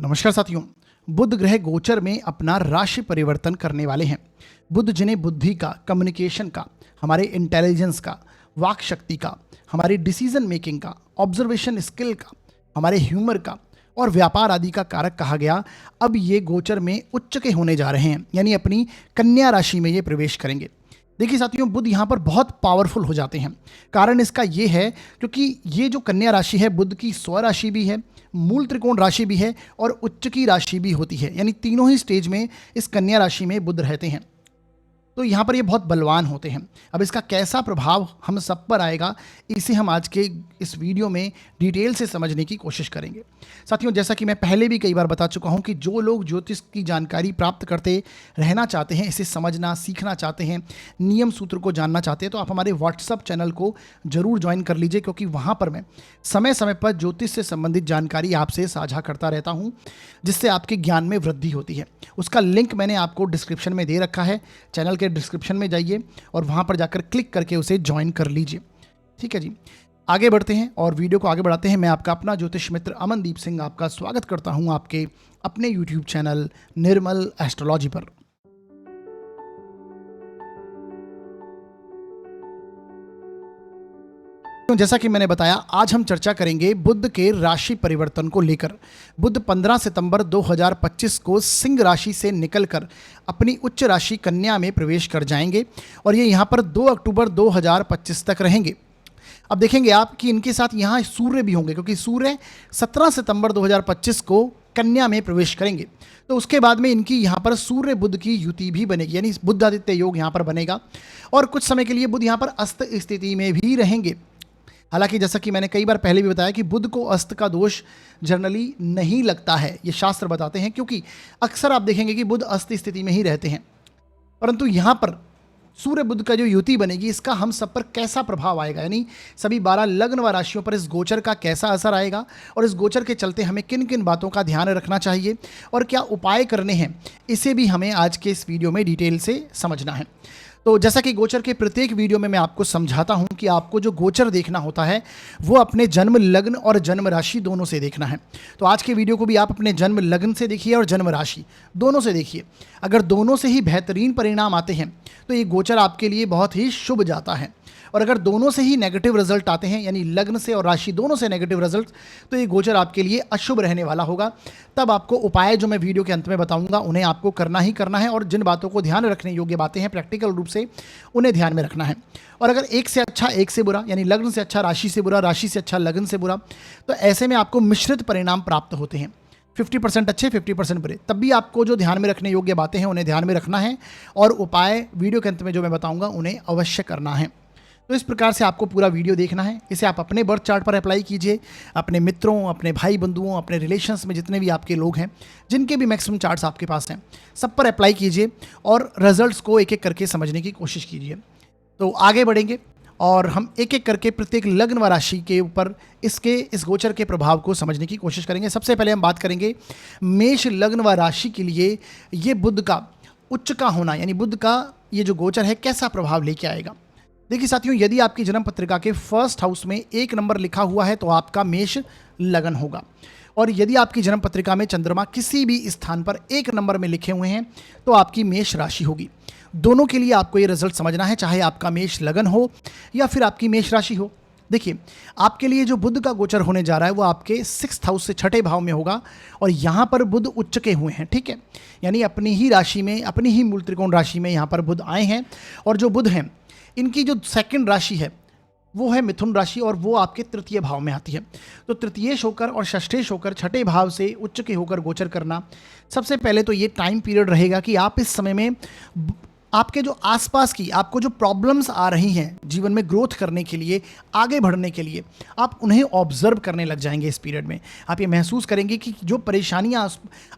नमस्कार साथियों। बुध ग्रह गोचर में अपना राशि परिवर्तन करने वाले हैं। बुध जिन्हें बुद्धि का, कम्युनिकेशन का, हमारे इंटेलिजेंस का, वाक शक्ति का, हमारी डिसीजन मेकिंग का, ऑब्जर्वेशन स्किल का, हमारे ह्यूमर का और व्यापार आदि का कारक कहा गया, अब ये गोचर में उच्च के होने जा रहे हैं, यानी अपनी कन्या राशि में ये प्रवेश करेंगे। देखिए साथियों, बुध यहाँ पर बहुत पावरफुल हो जाते हैं। कारण इसका ये है क्योंकि ये जो कन्या राशि है बुध की स्वराशि भी है, मूल त्रिकोण राशि भी है और उच्च की राशि भी होती है, यानी तीनों ही स्टेज में इस कन्या राशि में बुध रहते हैं। तो यहाँ पर ये बहुत बलवान होते हैं। अब इसका कैसा प्रभाव हम सब पर आएगा, इसे हम आज के इस वीडियो में डिटेल से समझने की कोशिश करेंगे। साथियों, जैसा कि मैं पहले भी कई बार बता चुका हूँ कि जो लोग ज्योतिष की जानकारी प्राप्त करते रहना चाहते हैं, इसे समझना सीखना चाहते हैं, नियम सूत्र को जानना चाहते हैं, तो आप हमारे व्हाट्सअप चैनल को जरूर ज्वाइन कर लीजिए, क्योंकि वहाँ पर मैं समय समय पर ज्योतिष से संबंधित जानकारी आपसे साझा करता रहता हूँ, जिससे आपके ज्ञान में वृद्धि होती है। उसका लिंक मैंने आपको डिस्क्रिप्शन में दे रखा है। चैनल के डिस्क्रिप्शन में जाइए और वहाँ पर जाकर क्लिक करके उसे ज्वाइन कर लीजिए। ठीक है जी, आगे बढ़ते हैं और वीडियो को आगे बढ़ाते हैं। मैं आपका अपना ज्योतिष मित्र अमनदीप सिंह आपका स्वागत करता हूँ आपके अपने यूट्यूब चैनल निर्मल एस्ट्रोलॉजी पर। जैसा कि मैंने बताया, आज हम चर्चा करेंगे बुध के राशि परिवर्तन को लेकर। बुध 15 सितंबर 2025 को सिंह राशि से निकलकर अपनी उच्च राशि कन्या में प्रवेश कर जाएंगे और ये यहाँ पर 2 अक्टूबर 2025 तक रहेंगे। अब देखेंगे आप कि इनके साथ यहाँ सूर्य भी होंगे, क्योंकि सूर्य 17 सितंबर 2025 को कन्या में प्रवेश करेंगे। तो उसके बाद में इनकी यहाँ पर सूर्य बुध की युति भी बनेगी, यानी बुध आदित्य योग यहाँ पर बनेगा और कुछ समय के लिए बुध यहाँ पर अस्त स्थिति में भी रहेंगे। हालांकि जैसा कि मैंने कई बार पहले भी बताया कि बुध को अस्त का दोष जनरली नहीं लगता है, ये शास्त्र बताते हैं, क्योंकि अक्सर आप देखेंगे कि बुध अस्त स्थिति में ही रहते हैं। परंतु यहाँ पर सूर्य बुध का जो युति बनेगी, इसका हम सब पर कैसा प्रभाव आएगा, यानी सभी 12 लग्न व राशियों पर इस गोचर का कैसा असर आएगा और इस गोचर के चलते हमें किन किन बातों का ध्यान रखना चाहिए और क्या उपाय करने हैं, इसे भी हमें आज के इस वीडियो में डिटेल से समझना है। तो जैसा कि गोचर के प्रत्येक वीडियो में मैं आपको समझाता हूं कि आपको जो गोचर देखना होता है वो अपने जन्म लग्न और जन्म राशि दोनों से देखना है। तो आज के वीडियो को भी आप अपने जन्म लग्न से देखिए और जन्म राशि दोनों से देखिए। अगर दोनों से ही बेहतरीन परिणाम आते हैं तो ये गोचर आपके लिए बहुत ही शुभ जाता है, और अगर दोनों से ही नेगेटिव रिजल्ट आते हैं, यानी लग्न से और राशि दोनों से नेगेटिव रिजल्ट, तो ये गोचर आपके लिए अशुभ रहने वाला होगा। तब आपको उपाय जो मैं वीडियो के अंत में बताऊंगा उन्हें आपको करना ही करना है, और जिन बातों को ध्यान रखने योग्य बातें हैं प्रैक्टिकल रूप से उन्हें ध्यान में रखना है। और अगर एक से अच्छा एक से बुरा, यानी लग्न से अच्छा राशि से बुरा, राशि से अच्छा लग्न से बुरा, तो ऐसे में आपको मिश्रित परिणाम प्राप्त होते हैं, 50% अच्छे 50% बुरे। तब भी आपको जो ध्यान में रखने योग्य बातें हैं उन्हें ध्यान में रखना है और उपाय वीडियो के अंत में जो मैं बताऊंगा उन्हें अवश्य करना है। तो इस प्रकार से आपको पूरा वीडियो देखना है। इसे आप अपने बर्थ चार्ट पर अप्लाई कीजिए, अपने मित्रों, अपने भाई बंधुओं, अपने रिलेशंस में जितने भी आपके लोग हैं, जिनके भी मैक्सिमम चार्ट्स आपके पास हैं, सब पर अप्लाई कीजिए और रिजल्ट्स को एक एक करके समझने की कोशिश कीजिए। तो आगे बढ़ेंगे और हम एक एक करके प्रत्येक लग्न व राशि के ऊपर इस गोचर के प्रभाव को समझने की कोशिश करेंगे। सबसे पहले हम बात करेंगे मेष लग्न व राशि के लिए ये बुध का उच्च का होना, यानी बुध का ये जो गोचर है कैसा प्रभाव लेके आएगा। देखिए साथियों, यदि आपकी जन्म पत्रिका के फर्स्ट हाउस में 1 नंबर लिखा हुआ है तो आपका मेष लगन होगा, और यदि आपकी जन्म पत्रिका में चंद्रमा किसी भी स्थान पर 1 नंबर में लिखे हुए हैं तो आपकी मेष राशि होगी। दोनों के लिए आपको ये रिजल्ट समझना है, चाहे आपका मेष लगन हो या फिर आपकी मेष राशि हो। देखिए, आपके लिए जो बुध का गोचर होने जा रहा है वो आपके 6th हाउस से 6ठे भाव में होगा, और यहाँ पर बुध उच्च के हुए हैं। ठीक है, यानी अपनी ही राशि में, अपनी ही मूल त्रिकोण राशि में यहाँ पर बुध आए हैं, और जो बुध हैं इनकी जो सेकंड राशि है वो है मिथुन राशि, और वो आपके तृतीय भाव में आती है। तो तृतीयेश होकर और षष्ठेश होकर 6ठे भाव से उच्च के होकर गोचर करना, सबसे पहले तो ये टाइम पीरियड रहेगा कि आप इस समय में आपके जो आसपास की आपको जो प्रॉब्लम्स आ रही हैं जीवन में ग्रोथ करने के लिए, आगे बढ़ने के लिए, आप उन्हें ऑब्जर्व करने लग जाएंगे। इस पीरियड में आप ये महसूस करेंगे कि जो परेशानियां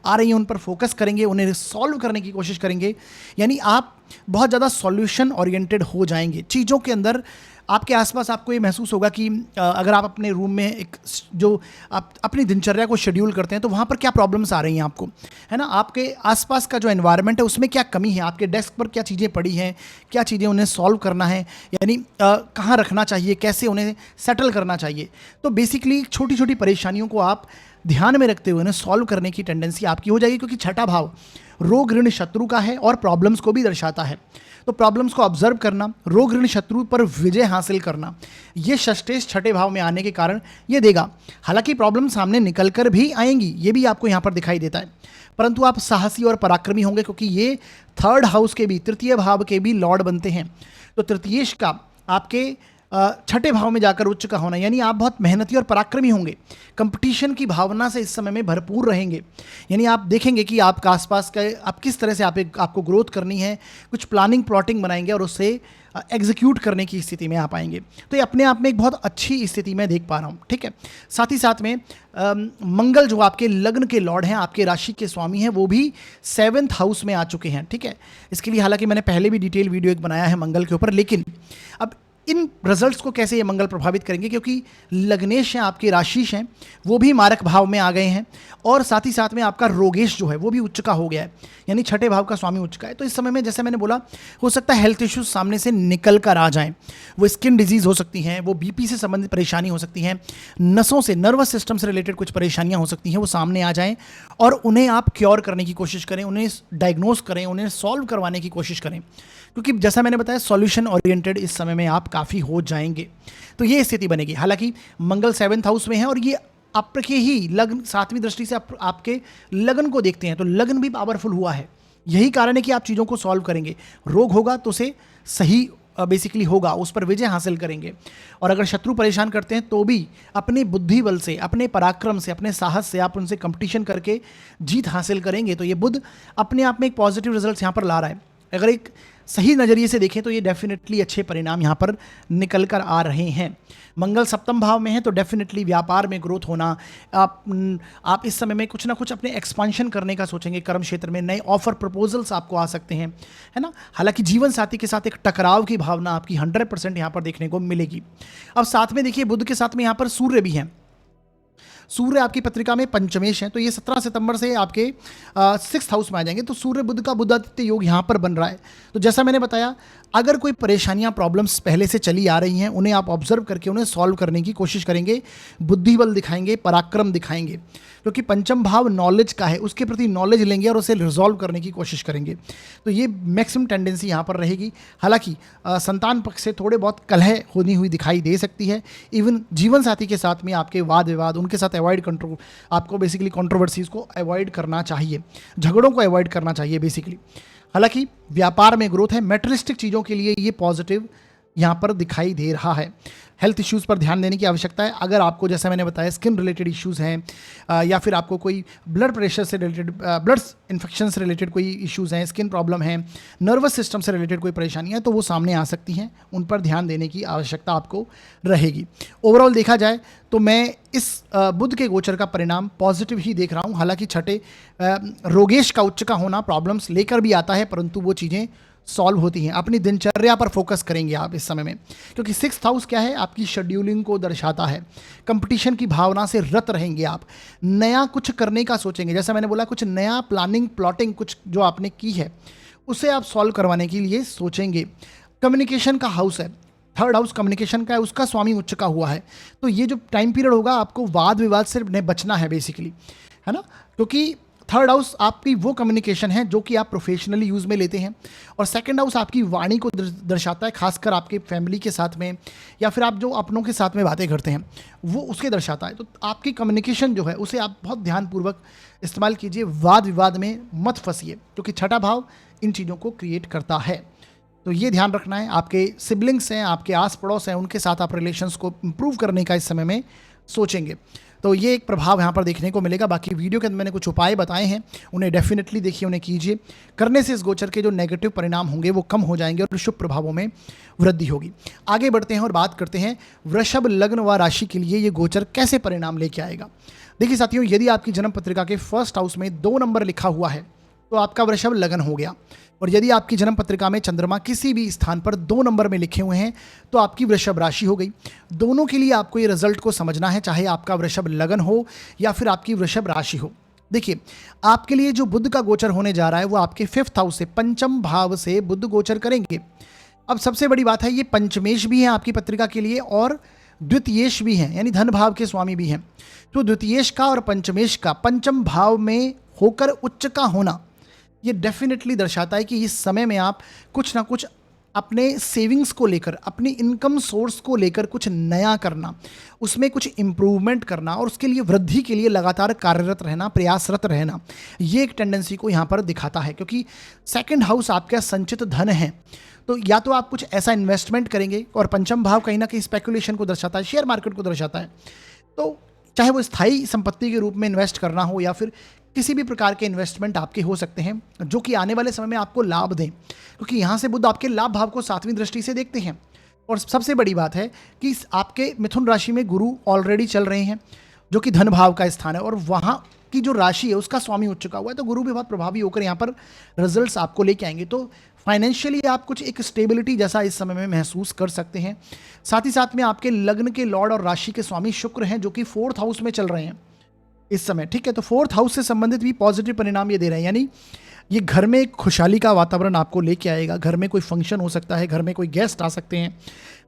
आ रही हैं उन पर फोकस करेंगे, उन्हें सॉल्व करने की कोशिश करेंगे, यानी आप बहुत ज़्यादा सॉल्यूशन ओरिएंटेड हो जाएंगे चीज़ों के अंदर। आपके आसपास आपको ये महसूस होगा कि अगर आप अपने रूम में एक जो आप अपनी दिनचर्या को शेड्यूल करते हैं तो वहाँ पर क्या प्रॉब्लम्स आ रही हैं आपको, है ना। आपके आसपास का जो एनवायरनमेंट है उसमें क्या कमी है, आपके डेस्क पर क्या चीज़ें पड़ी हैं, क्या चीज़ें उन्हें सॉल्व करना है, यानी कहाँ रखना चाहिए, कैसे उन्हें सेटल करना चाहिए। तो बेसिकली छोटी छोटी परेशानियों को आप ध्यान में रखते हुए उन्हें सॉल्व करने की टेंडेंसी आपकी हो जाएगी, क्योंकि छठा भाव रोग ऋण शत्रु का है और प्रॉब्लम्स को भी दर्शाता है। तो प्रॉब्लम्स को ऑब्जर्व करना, रोग ऋण शत्रु पर विजय हासिल करना, ये षष्ठेश छठे भाव में आने के कारण ये देगा। हालांकि प्रॉब्लम सामने निकल कर भी आएंगी, ये भी आपको यहाँ पर दिखाई देता है, परंतु आप साहसी और पराक्रमी होंगे, क्योंकि ये थर्ड हाउस के भी, तृतीय भाव के भी लॉर्ड बनते हैं। तो तृतीयेश का आपके छठे भाव में जाकर उच्च का होना, यानी आप बहुत मेहनती और पराक्रमी होंगे। कंपटीशन की भावना से इस समय में भरपूर रहेंगे, यानी आप देखेंगे कि आपका आसपास का आप किस तरह से आपको ग्रोथ करनी है, कुछ प्लानिंग प्लॉटिंग बनाएंगे और उससे एग्जीक्यूट करने की स्थिति में आप आएंगे। तो ये अपने आप में एक बहुत अच्छी स्थिति में देख पा रहा हूँ, ठीक है। साथ ही साथ में मंगल जो आपके लग्न के लॉर्ड हैं, आपके राशि के स्वामी हैं, वो भी 7th हाउस में आ चुके हैं, ठीक है। इसके लिए हालांकि मैंने पहले भी डिटेल वीडियो एक बनाया है मंगल के ऊपर, लेकिन अब इन रिजल्ट्स को कैसे ये मंगल प्रभावित करेंगे, क्योंकि लग्नेश हैं, आपके राशिश हैं, वो भी मारक भाव में आ गए हैं, और साथ ही साथ में आपका रोगेश जो है वो भी उच्च का हो गया है, यानी छठे भाव का स्वामी उच्च का है। तो इस समय में जैसे मैंने बोला, हो सकता है हेल्थ इश्यूज सामने से निकल कर आ जाएं। वो स्किन डिजीज हो सकती हैं, वो बीपी से संबंधित परेशानी हो सकती हैं, नसों से, नर्वस सिस्टम से रिलेटेड कुछ परेशानियां हो सकती हैं, वो सामने आ जाएं और उन्हें आप क्योर करने की कोशिश करें, उन्हें डायग्नोस करें, उन्हें सॉल्व करवाने की कोशिश करें, क्योंकि जैसा मैंने बताया सॉल्यूशन ओरिएंटेड इस समय में आप काफ़ी हो जाएंगे। तो ये स्थिति बनेगी। हालांकि मंगल 7th हाउस में है और ये आपके ही लग्न 7वीं दृष्टि से आपके लगन को देखते हैं, तो लगन भी पावरफुल हुआ है। यही कारण है कि आप चीज़ों को सॉल्व करेंगे। रोग होगा तो उसे सही बेसिकली होगा, उस पर विजय हासिल करेंगे। और अगर शत्रु परेशान करते हैं तो भी अपने बुद्धि बल से, अपने पराक्रम से, अपने साहस से आप उनसे कंपटीशन करके जीत हासिल करेंगे। तो ये बुध अपने आप में एक पॉजिटिव रिजल्ट यहाँ पर ला रहा है। अगर एक सही नज़रिए से देखें तो ये डेफिनेटली अच्छे परिणाम यहाँ पर निकल कर आ रहे हैं। मंगल 7th भाव में है तो डेफिनेटली व्यापार में ग्रोथ होना, आप इस समय में कुछ ना कुछ अपने एक्सपांशन करने का सोचेंगे। कर्म क्षेत्र में नए ऑफर प्रपोजल्स आपको आ सकते हैं, है ना। हालांकि जीवन साथी के साथ एक टकराव की भावना आपकी 100% यहाँ पर देखने को मिलेगी। अब साथ में देखिए, बुध के साथ में यहाँ पर सूर्य भी हैं। सूर्य आपकी पत्रिका में पंचमेश है, तो ये 17 सितंबर से आपके 6th हाउस में आ जाएंगे। तो सूर्य बुध का बुधादित्य योग यहाँ पर बन रहा है। तो जैसा मैंने बताया, अगर कोई परेशानियां, प्रॉब्लम्स पहले से चली आ रही हैं, उन्हें आप ऑब्जर्व करके उन्हें सॉल्व करने की कोशिश करेंगे, बुद्धि बल दिखाएंगे, पराक्रम दिखाएंगे, क्योंकि पंचम भाव नॉलेज का है, उसके प्रति नॉलेज लेंगे और उसे रिजॉल्व करने की कोशिश करेंगे। तो ये मैक्सिमम टेंडेंसी यहाँ पर रहेगी। हालांकि संतान पक्ष से थोड़े बहुत कलह होनी हुई दिखाई दे सकती है। इवन जीवन साथी के साथ में आपके वाद विवाद, उनके साथ अवॉइड कंट्रोल, आपको बेसिकली कंट्रोवर्सीज को अवॉइड करना चाहिए, झगड़ों को अवॉइड करना चाहिए बेसिकली। हालांकि व्यापार में ग्रोथ है, मेटेरियलिस्टिक चीज़ों के लिए ये पॉजिटिव यहाँ पर दिखाई दे रहा है। हेल्थ इश्यूज़ पर ध्यान देने की आवश्यकता है। अगर आपको, जैसा मैंने बताया, स्किन रिलेटेड इश्यूज़ हैं या फिर आपको कोई ब्लड प्रेशर से रिलेटेड, ब्लड इन्फेक्शन से रिलेटेड कोई इश्यूज़ हैं, स्किन प्रॉब्लम है, नर्वस सिस्टम से रिलेटेड कोई परेशानी है, तो वो सामने आ सकती हैं। उन पर ध्यान देने की आवश्यकता आपको रहेगी। ओवरऑल देखा जाए तो मैं इस बुध के गोचर का परिणाम पॉजिटिव ही देख रहा हूँ। हालांकि छठे रोगेश का उच्च का होना प्रॉब्लम्स लेकर भी आता है, परंतु वो चीज़ें सॉल्व होती हैं। अपनी दिनचर्या पर फोकस करेंगे आप इस समय में, क्योंकि 6th हाउस क्या है, आपकी शेड्यूलिंग को दर्शाता है। कंपटीशन की भावना से रत रहेंगे आप, नया कुछ करने का सोचेंगे। जैसा मैंने बोला, कुछ नया प्लानिंग प्लॉटिंग कुछ जो आपने की है उसे आप सॉल्व करवाने के लिए सोचेंगे। कम्युनिकेशन का हाउस है, 3rd हाउस कम्युनिकेशन का है, उसका स्वामी उच्च का हुआ है। तो ये जो टाइम पीरियड होगा, आपको वाद विवाद से बचना है बेसिकली, है ना, क्योंकि 3rd हाउस आपकी वो कम्युनिकेशन है जो कि आप प्रोफेशनली यूज़ में लेते हैं, और 2nd हाउस आपकी वाणी को दर्शाता है, खासकर आपके फैमिली के साथ में या फिर आप जो अपनों के साथ में बातें करते हैं वो उसके दर्शाता है। तो आपकी कम्युनिकेशन जो है उसे आप बहुत ध्यानपूर्वक इस्तेमाल कीजिए, वाद विवाद में मत फंसिए, क्योंकि छठा भाव इन चीज़ों को क्रिएट करता है। तो ये ध्यान रखना है। आपके सिबलिंग्स हैं, आपके आस पड़ोस हैं, उनके साथ आप रिलेशंस को इम्प्रूव करने का इस समय में सोचेंगे। तो ये एक प्रभाव यहाँ पर देखने को मिलेगा। बाकी वीडियो के अंदर मैंने कुछ उपाय बताए हैं, उन्हें डेफिनेटली देखिए, उन्हें कीजिए। करने से इस गोचर के जो नेगेटिव परिणाम होंगे वो कम हो जाएंगे और शुभ प्रभावों में वृद्धि होगी। आगे बढ़ते हैं और बात करते हैं वृषभ लग्न व राशि के लिए ये गोचर कैसे परिणाम लेके आएगा। देखिए साथियों, यदि आपकी जन्म पत्रिका के 1st हाउस में 2 नंबर लिखा हुआ है तो आपका वृषभ लगन हो गया, और यदि आपकी जन्म पत्रिका में चंद्रमा किसी भी स्थान पर 2 नंबर में लिखे हुए हैं तो आपकी वृषभ राशि हो गई। दोनों के लिए आपको ये रिजल्ट को समझना है, चाहे आपका वृषभ लगन हो या फिर आपकी वृषभ राशि हो। देखिए, आपके लिए जो बुध का गोचर होने जा रहा है वो आपके 5th हाउस से, पंचम भाव से बुध गोचर करेंगे। अब सबसे बड़ी बात है, ये पंचमेश भी है आपकी पत्रिका के लिए और द्वितीयेश भी हैं, यानी धन भाव के स्वामी भी हैं। तो द्वितीयेश का और पंचमेश का पंचम भाव में होकर उच्च का होना, ये डेफिनेटली दर्शाता है कि इस समय में आप कुछ ना कुछ अपने सेविंग्स को लेकर, अपनी इनकम सोर्स को लेकर कुछ नया करना, उसमें कुछ इम्प्रूवमेंट करना और उसके लिए वृद्धि के लिए लगातार कार्यरत रहना, प्रयासरत रहना, ये एक टेंडेंसी को यहाँ पर दिखाता है। क्योंकि सेकंड हाउस आपका संचित धन है, तो या तो आप कुछ ऐसा इन्वेस्टमेंट करेंगे, और पंचम भाव कहीं ना कहीं स्पेकुलेशन को दर्शाता है, शेयर मार्केट को दर्शाता है। तो चाहे वो स्थायी संपत्ति के रूप में इन्वेस्ट करना हो या फिर किसी भी प्रकार के इन्वेस्टमेंट आपके हो सकते हैं जो कि आने वाले समय में आपको लाभ दें, क्योंकि यहाँ से बुध आपके लाभ भाव को 7वीं दृष्टि से देखते हैं। और सबसे बड़ी बात है कि आपके मिथुन राशि में गुरु ऑलरेडी चल रहे हैं, जो कि धन भाव का स्थान है, और वहाँ की जो राशि है उसका स्वामी उच्च चुका हुआ है, तो गुरु भी बहुत प्रभावी होकर यहाँ पर रिजल्ट्स आपको लेके आएंगे। तो फाइनेंशियली आप कुछ एक स्टेबिलिटी जैसा इस समय में महसूस कर सकते हैं। साथ ही साथ में आपके लग्न के लॉर्ड और राशि के स्वामी शुक्र हैं, जो कि 4th हाउस में चल रहे हैं इस समय, ठीक है। तो 4th हाउस से संबंधित भी पॉजिटिव परिणाम ये दे रहे हैं, यानी ये घर में एक खुशहाली का वातावरण आपको लेके आएगा। घर में कोई फंक्शन हो सकता है, घर में कोई गेस्ट आ सकते हैं,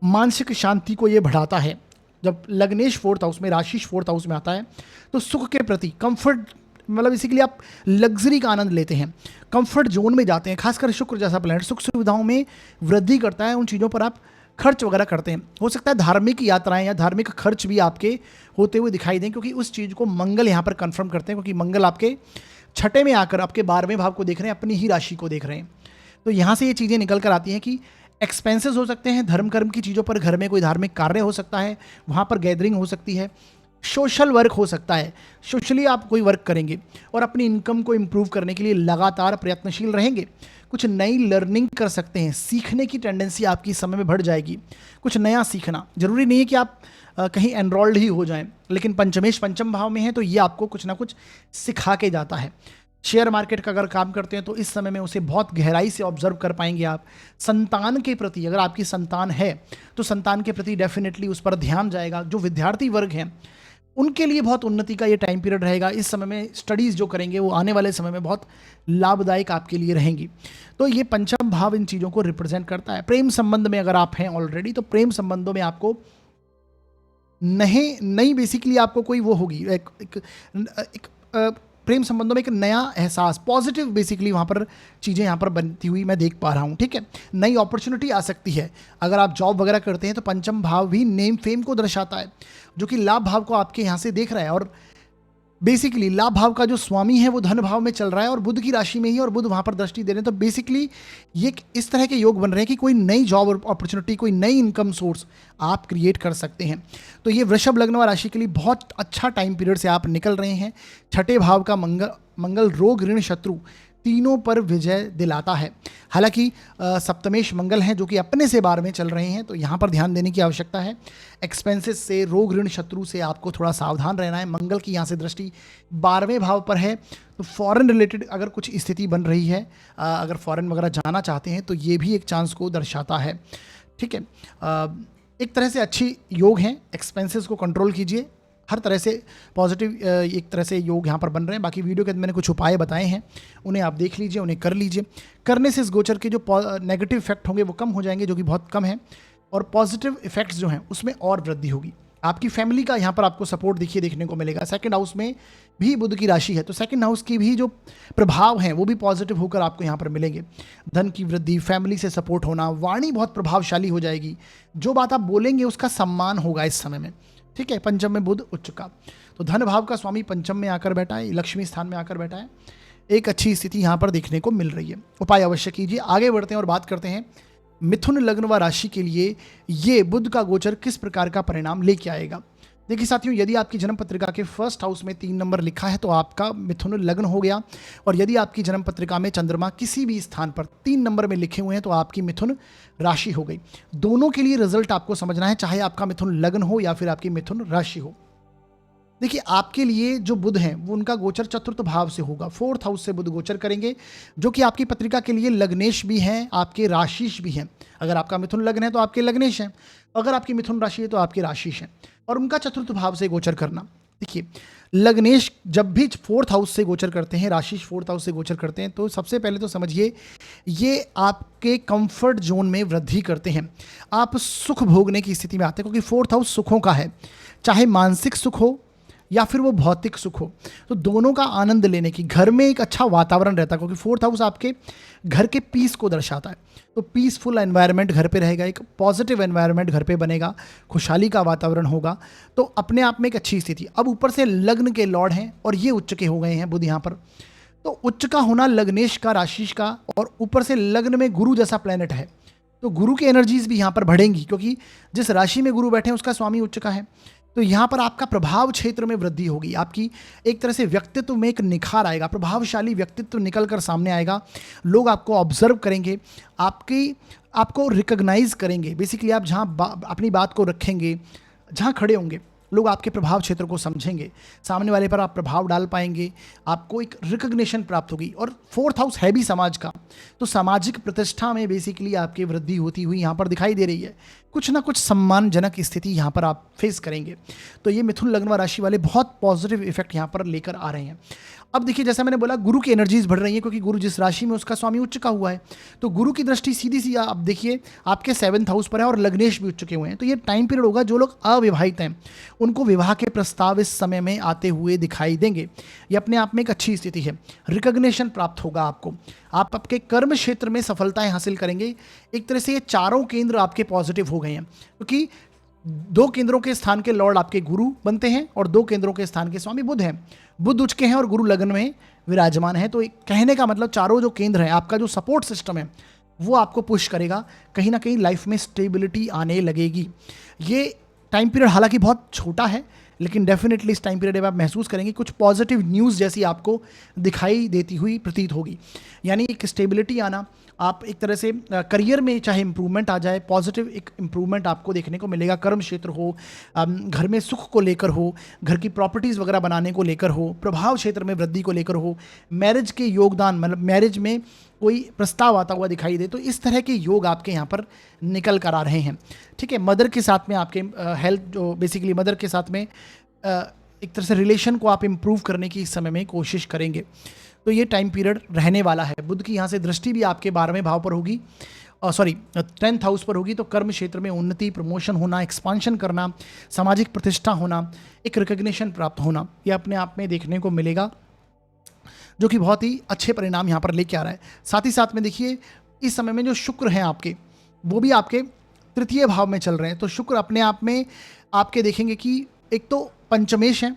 मानसिक शांति को ये बढ़ाता है। जब लग्नेश 4th हाउस में, राशिश 4th हाउस में आता है, तो सुख के प्रति कंफर्ट, मतलब इसी के लिए आप लग्जरी का आनंद लेते हैं, कंफर्ट जोन में जाते हैं। खासकर शुक्र जैसा प्लैनेट सुख सुविधाओं में वृद्धि करता है, उन चीज़ों पर आप खर्च वगैरह करते हैं। हो सकता है धार्मिक यात्राएं या धार्मिक खर्च भी आपके होते हुए दिखाई दें, क्योंकि उस चीज़ को मंगल यहाँ पर कंफर्म करते हैं, क्योंकि मंगल आपके 6ठे में आकर आपके 12वें भाव को देख रहे हैं, अपनी ही राशि को देख रहे हैं। तो यहाँ से ये चीज़ें निकल कर आती हैं कि एक्सपेंसेस हो सकते हैं धर्म कर्म की चीज़ों पर, घर में कोई धार्मिक कार्य हो सकता है, वहाँ पर गैदरिंग हो सकती है, सोशल वर्क हो सकता है, सोशली आप कोई वर्क करेंगे और अपनी इनकम को इम्प्रूव करने के लिए लगातार प्रयत्नशील रहेंगे। कुछ नई लर्निंग कर सकते हैं, सीखने की टेंडेंसी आपकी इस समय में बढ़ जाएगी। कुछ नया सीखना, जरूरी नहीं है कि आप कहीं एनरोल्ड ही हो जाएं, लेकिन पंचमेश पंचम भाव में है तो ये आपको कुछ ना कुछ सिखा के जाता है। शेयर मार्केट का अगर काम करते हैं तो इस समय में उसे बहुत गहराई से ऑब्जर्व कर पाएंगे आप। संतान के प्रति, अगर आपकी संतान है तो संतान के प्रति डेफिनेटली उस पर ध्यान जाएगा। जो विद्यार्थी वर्ग हैं उनके लिए बहुत उन्नति का ये टाइम पीरियड रहेगा। इस समय में स्टडीज़ जो करेंगे वो आने वाले समय में बहुत लाभदायक आपके लिए रहेंगी। तो ये पंचम भाव इन चीज़ों को रिप्रेजेंट करता है। प्रेम संबंध में अगर आप हैं ऑलरेडी, तो प्रेम संबंधों में आपको नई बेसिकली आपको कोई वो होगी, एक प्रेम संबंधों में एक नया एहसास, पॉजिटिव बेसिकली वहाँ पर चीज़ें यहाँ पर बनती हुई मैं देख पा रहा हूँ, ठीक है। नई अपॉर्चुनिटी आ सकती है। अगर आप जॉब वगैरह करते हैं तो पंचम भाव भी नेम फेम को दर्शाता है, जो कि लाभ भाव को आपके यहाँ से देख रहा है। और बेसिकली लाभ भाव का जो स्वामी है वो धन भाव में चल रहा है और बुध की राशि में ही, और बुध वहाँ पर दृष्टि दे रहे हैं। तो बेसिकली ये इस तरह के योग बन रहे हैं कि कोई नई जॉब अपॉर्चुनिटी, कोई नई इनकम सोर्स आप क्रिएट कर सकते हैं। तो ये वृषभ लग्न व राशि के लिए बहुत अच्छा टाइम पीरियड से आप निकल रहे हैं। 6ठे भाव का मंगल रोग ऋण शत्रु तीनों पर विजय दिलाता है। हालांकि सप्तमेश मंगल हैं जो कि अपने से 12 में चल रहे हैं, तो यहाँ पर ध्यान देने की आवश्यकता है। एक्सपेंसेस से, रोग ऋण शत्रु से आपको थोड़ा सावधान रहना है। मंगल की यहाँ से दृष्टि 12वें भाव पर है, तो फॉरेन रिलेटेड अगर कुछ स्थिति बन रही है, अगर फॉरेन वगैरह जाना चाहते हैं तो ये भी एक चांस को दर्शाता है, ठीक है। एक तरह से अच्छी योग हैं। एक्सपेंसेस को कंट्रोल कीजिए, हर तरह से पॉजिटिव एक तरह से योग यहाँ पर बन रहे हैं। बाकी वीडियो के अंदर मैंने कुछ उपाय बताए हैं, उन्हें आप देख लीजिए, उन्हें कर लीजिए। करने से इस गोचर के जो नेगेटिव इफेक्ट होंगे वो कम हो जाएंगे, जो कि बहुत कम है, और पॉजिटिव इफेक्ट्स जो हैं उसमें और वृद्धि होगी। आपकी फैमिली का यहाँ पर आपको सपोर्ट देखने को मिलेगा। सेकंड हाउस में भी बुध की राशि है, तो सेकंड हाउस की भी जो प्रभाव हैं वो भी पॉजिटिव होकर आपको यहाँ पर मिलेंगे। धन की वृद्धि, फैमिली से सपोर्ट होना, वाणी बहुत प्रभावशाली हो जाएगी। जो बात आप बोलेंगे उसका सम्मान होगा इस समय में, ठीक है। पंचम में बुध उच्च का, तो धन भाव का स्वामी पंचम में आकर बैठा है, लक्ष्मी स्थान में आकर बैठा है। एक अच्छी स्थिति यहाँ पर देखने को मिल रही है। उपाय अवश्य कीजिए। आगे बढ़ते हैं और बात करते हैं मिथुन लग्न व राशि के लिए ये बुध का गोचर किस प्रकार का परिणाम लेके आएगा। देखिए साथियों, यदि आपकी जन्म पत्रिका के फर्स्ट हाउस में 3 नंबर लिखा है तो आपका मिथुन लग्न हो गया, और यदि आपकी जन्म पत्रिका में चंद्रमा किसी भी स्थान पर 3 नंबर में लिखे हुए हैं तो आपकी मिथुन राशि हो गई। दोनों के लिए रिजल्ट आपको समझना है, चाहे आपका मिथुन लग्न हो या फिर आपकी मिथुन राशि हो। देखिए आपके लिए जो बुध हैं वो उनका गोचर चतुर्थ भाव से होगा, 4th हाउस से बुध गोचर करेंगे, जो कि आपकी पत्रिका के लिए लग्नेश भी हैं, आपके राशिश भी हैं। अगर आपका मिथुन लग्न है तो आपके लग्नेश हैं, अगर आपकी मिथुन राशि है तो आपके राशिश हैं, और उनका चतुर्थ भाव से गोचर करना देखिए, लग्नेश जब भी फोर्थ हाउस से गोचर करते हैं, राशि फोर्थ हाउस से गोचर करते हैं, तो सबसे पहले तो समझिए ये आपके कंफर्ट जोन में वृद्धि करते हैं। आप सुख भोगने की स्थिति में आते हैं, क्योंकि फोर्थ हाउस सुखों का है, चाहे मानसिक सुख हो या फिर वो भौतिक सुख हो, तो दोनों का आनंद लेने की, घर में एक अच्छा वातावरण रहता है, क्योंकि फोर्थ हाउस आपके घर के पीस को दर्शाता है। तो पीसफुल एनवायरनमेंट घर पे रहेगा, एक पॉजिटिव एनवायरनमेंट घर पे बनेगा, खुशहाली का वातावरण होगा, तो अपने आप में एक अच्छी स्थिति। अब ऊपर से लग्न के लॉर्ड हैं और ये उच्च के हो गए हैं बुध यहाँ पर, तो उच्च का होना लग्नेश का, राशि का, और ऊपर से लग्न में गुरु जैसा प्लेनेट है, तो गुरु की एनर्जीज भी यहाँ पर बढ़ेंगी, क्योंकि जिस राशि में गुरु बैठे हैं उसका स्वामी उच्च का है। तो यहाँ पर आपका प्रभाव क्षेत्र में वृद्धि होगी, आपकी एक तरह से व्यक्तित्व में एक निखार आएगा, प्रभावशाली व्यक्तित्व निकल कर सामने आएगा, लोग आपको ऑब्जर्व करेंगे, आपको रिकॉग्नाइज करेंगे। बेसिकली आप जहाँ अपनी बात को रखेंगे, जहाँ खड़े होंगे, लोग आपके प्रभाव क्षेत्र को समझेंगे, सामने वाले पर आप प्रभाव डाल पाएंगे, आपको एक रिकग्निशन प्राप्त होगी। और फोर्थ हाउस है भी समाज का, तो सामाजिक प्रतिष्ठा में बेसिकली आपकी वृद्धि होती हुई यहाँ पर दिखाई दे रही है। कुछ ना कुछ सम्मानजनक स्थिति यहाँ पर आप फेस करेंगे। तो ये मिथुन लग्न व राशि वाले बहुत पॉजिटिव इफेक्ट यहाँ पर लेकर आ रहे हैं। अब देखिए, जैसा मैंने बोला, गुरु की एनर्जीज बढ़ रही हैं, क्योंकि गुरु जिस राशि में उसका स्वामी उच्च का हुआ है, तो गुरु की दृष्टि सीधी सी आप देखिए आपके 7th हाउस पर है, और लग्नेश भी उच्च के हुए हैं। तो ये टाइम पीरियड होगा, जो लोग अविवाहित हैं उनको विवाह के प्रस्ताव इस समय में आते हुए दिखाई देंगे। ये अपने आप में एक अच्छी स्थिति है, रिकग्निशन प्राप्त होगा आपको, आप आपके कर्म क्षेत्र में सफलताएं हासिल करेंगे। एक तरह से ये चारों केंद्र आपके पॉजिटिव हो गए हैं, क्योंकि 2 केंद्रों के स्थान के लॉर्ड आपके गुरु बनते हैं और 2 केंद्रों के स्थान के स्वामी बुध हैं। बुध उच्च के हैं और गुरु लग्न में विराजमान है। तो कहने का मतलब चारों जो केंद्र हैं, आपका जो सपोर्ट सिस्टम है वो आपको पुश करेगा, कहीं ना कहीं लाइफ में स्टेबिलिटी आने लगेगी। ये टाइम पीरियड हालांकि बहुत छोटा है, लेकिन डेफिनेटली इस टाइम पीरियड में आप महसूस करेंगे कुछ पॉजिटिव न्यूज़ जैसी आपको दिखाई देती हुई प्रतीत होगी। यानी एक स्टेबिलिटी आना, आप एक तरह से करियर में चाहे इंप्रूवमेंट आ जाए, पॉजिटिव एक इंप्रूवमेंट आपको देखने को मिलेगा। कर्म क्षेत्र हो, घर में सुख को लेकर हो, घर की प्रॉपर्टीज़ वगैरह बनाने को लेकर हो, प्रभाव क्षेत्र में वृद्धि को लेकर हो, मैरिज के योगदान, मतलब मैरिज में कोई प्रस्ताव आता हुआ दिखाई दे, तो इस तरह के योग आपके यहाँ पर निकल कर आ रहे हैं। ठीक है, मदर के साथ में आपके हेल्थ, जो बेसिकली मदर के साथ में एक तरह से रिलेशन को आप इम्प्रूव करने की इस समय में कोशिश करेंगे। तो ये टाइम पीरियड रहने वाला है। बुध की यहाँ से दृष्टि भी आपके 12वें भाव पर होगी, 10th हाउस पर होगी, तो कर्म क्षेत्र में उन्नति, प्रमोशन होना, एक्सपांशन करना, सामाजिक प्रतिष्ठा होना, एक रिकग्निशन प्राप्त होना, ये अपने आप में देखने को मिलेगा, जो कि बहुत ही अच्छे परिणाम यहाँ पर लेके आ रहा है। साथ ही साथ में देखिए, इस समय में जो शुक्र हैं आपके, वो भी आपके 3य भाव में चल रहे हैं। तो शुक्र अपने आप में आपके देखेंगे कि एक तो पंचमेश है,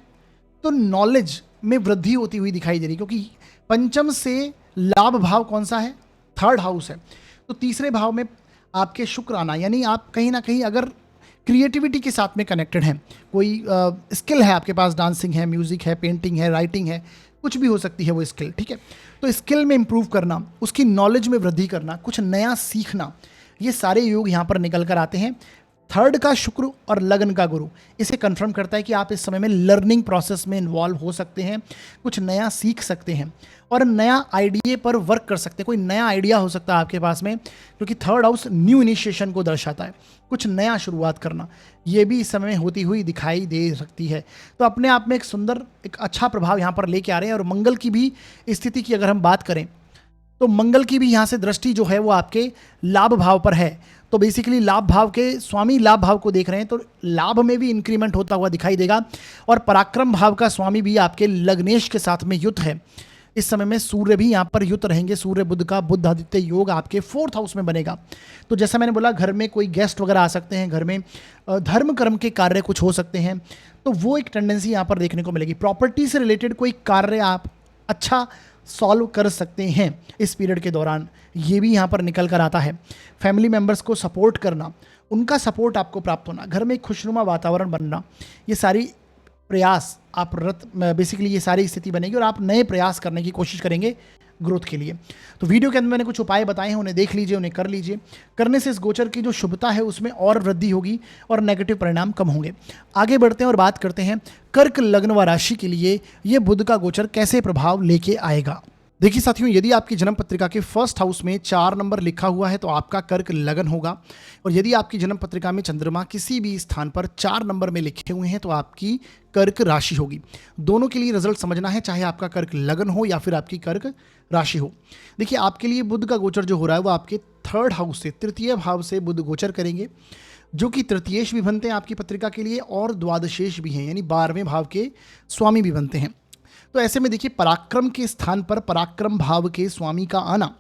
तो नॉलेज में वृद्धि होती हुई दिखाई दे रही, क्योंकि पंचम से लाभ भाव कौन सा है, 3rd हाउस है। तो 3रे भाव में आपके शुक्र आना, यानी आप कहीं ना कहीं अगर क्रिएटिविटी के साथ में कनेक्टेड हैं, कोई स्किल है आपके पास, डांसिंग है, म्यूजिक है, पेंटिंग है, राइटिंग है, कुछ भी हो सकती है वो स्किल। ठीक है, तो स्किल में इंप्रूव करना, उसकी नॉलेज में वृद्धि करना, कुछ नया सीखना, ये सारे योग यहाँ पर निकल कर आते हैं। 3rd का शुक्र और लगन का गुरु इसे कंफर्म करता है कि आप इस समय में लर्निंग प्रोसेस में इन्वॉल्व हो सकते हैं, कुछ नया सीख सकते हैं और नया आइडिया पर वर्क कर सकते हैं। कोई नया आइडिया हो सकता है आपके पास में, क्योंकि 3rd हाउस न्यू इनिशिएशन को दर्शाता है, कुछ नया शुरुआत करना, ये भी इस समय में होती हुई दिखाई दे सकती है। तो अपने आप में एक सुंदर, एक अच्छा प्रभाव यहाँ पर लेके आ रहे हैं। और मंगल की भी स्थिति की अगर हम बात करें, तो मंगल की भी यहाँ से दृष्टि जो है वो आपके लाभ भाव पर है। तो बेसिकली लाभ भाव के स्वामी लाभ भाव को देख रहे हैं, तो लाभ में भी इंक्रीमेंट होता हुआ दिखाई देगा। और पराक्रम भाव का स्वामी भी आपके लग्नेश के साथ में युत है। इस समय में सूर्य भी यहाँ पर युत रहेंगे, सूर्य बुध का बुध आदित्य योग आपके 4th हाउस में बनेगा। तो जैसा मैंने बोला, घर में कोई गेस्ट वगैरह आ सकते हैं, घर में धर्म कर्म के कार्य कुछ हो सकते हैं, तो वो एक टेंडेंसी यहाँ पर देखने को मिलेगी। प्रॉपर्टी से रिलेटेड कोई कार्य आप अच्छा सॉल्व कर सकते हैं इस पीरियड के दौरान, ये भी यहाँ पर निकल कर आता है। फैमिली मेम्बर्स को सपोर्ट करना, उनका सपोर्ट आपको प्राप्त होना, घर में एक खुशनुमा वातावरण बनना, ये सारी प्रयास आप बेसिकली ये सारी स्थिति बनेगी और आप नए प्रयास करने की कोशिश करेंगे ग्रोथ के लिए। तो वीडियो के अंदर मैंने कुछ उपाय बताए हैं, उन्हें देख लीजिए, उन्हें कर लीजिए। करने से इस गोचर की जो शुभता है उसमें और वृद्धि होगी और नेगेटिव परिणाम कम होंगे। आगे बढ़ते हैं और बात करते हैं कर्क लग्न व राशि के लिए ये बुध का गोचर कैसे प्रभाव लेके आएगा। देखिए साथियों, यदि आपकी जन्म पत्रिका के फर्स्ट हाउस में 4 नंबर लिखा हुआ है तो आपका कर्क लगन होगा, और यदि आपकी जन्म पत्रिका में चंद्रमा किसी भी स्थान पर 4 नंबर में लिखे हुए हैं तो आपकी कर्क राशि होगी। दोनों के लिए रिजल्ट समझना है, चाहे आपका कर्क लगन हो या फिर आपकी कर्क राशि हो। देखिए, आपके लिए बुध का गोचर जो हो रहा है वो आपके थर्ड हाउस से, तृतीय भाव से बुध गोचर करेंगे, जो कि तृतीयेश भी बनते हैं आपकी पत्रिका के लिए और द्वादशेश भी हैं, यानी 12वें भाव के स्वामी भी बनते हैं। तो ऐसे में देखिए, पराक्रम के स्थान पर पराक्रम भाव के स्वामी का आना,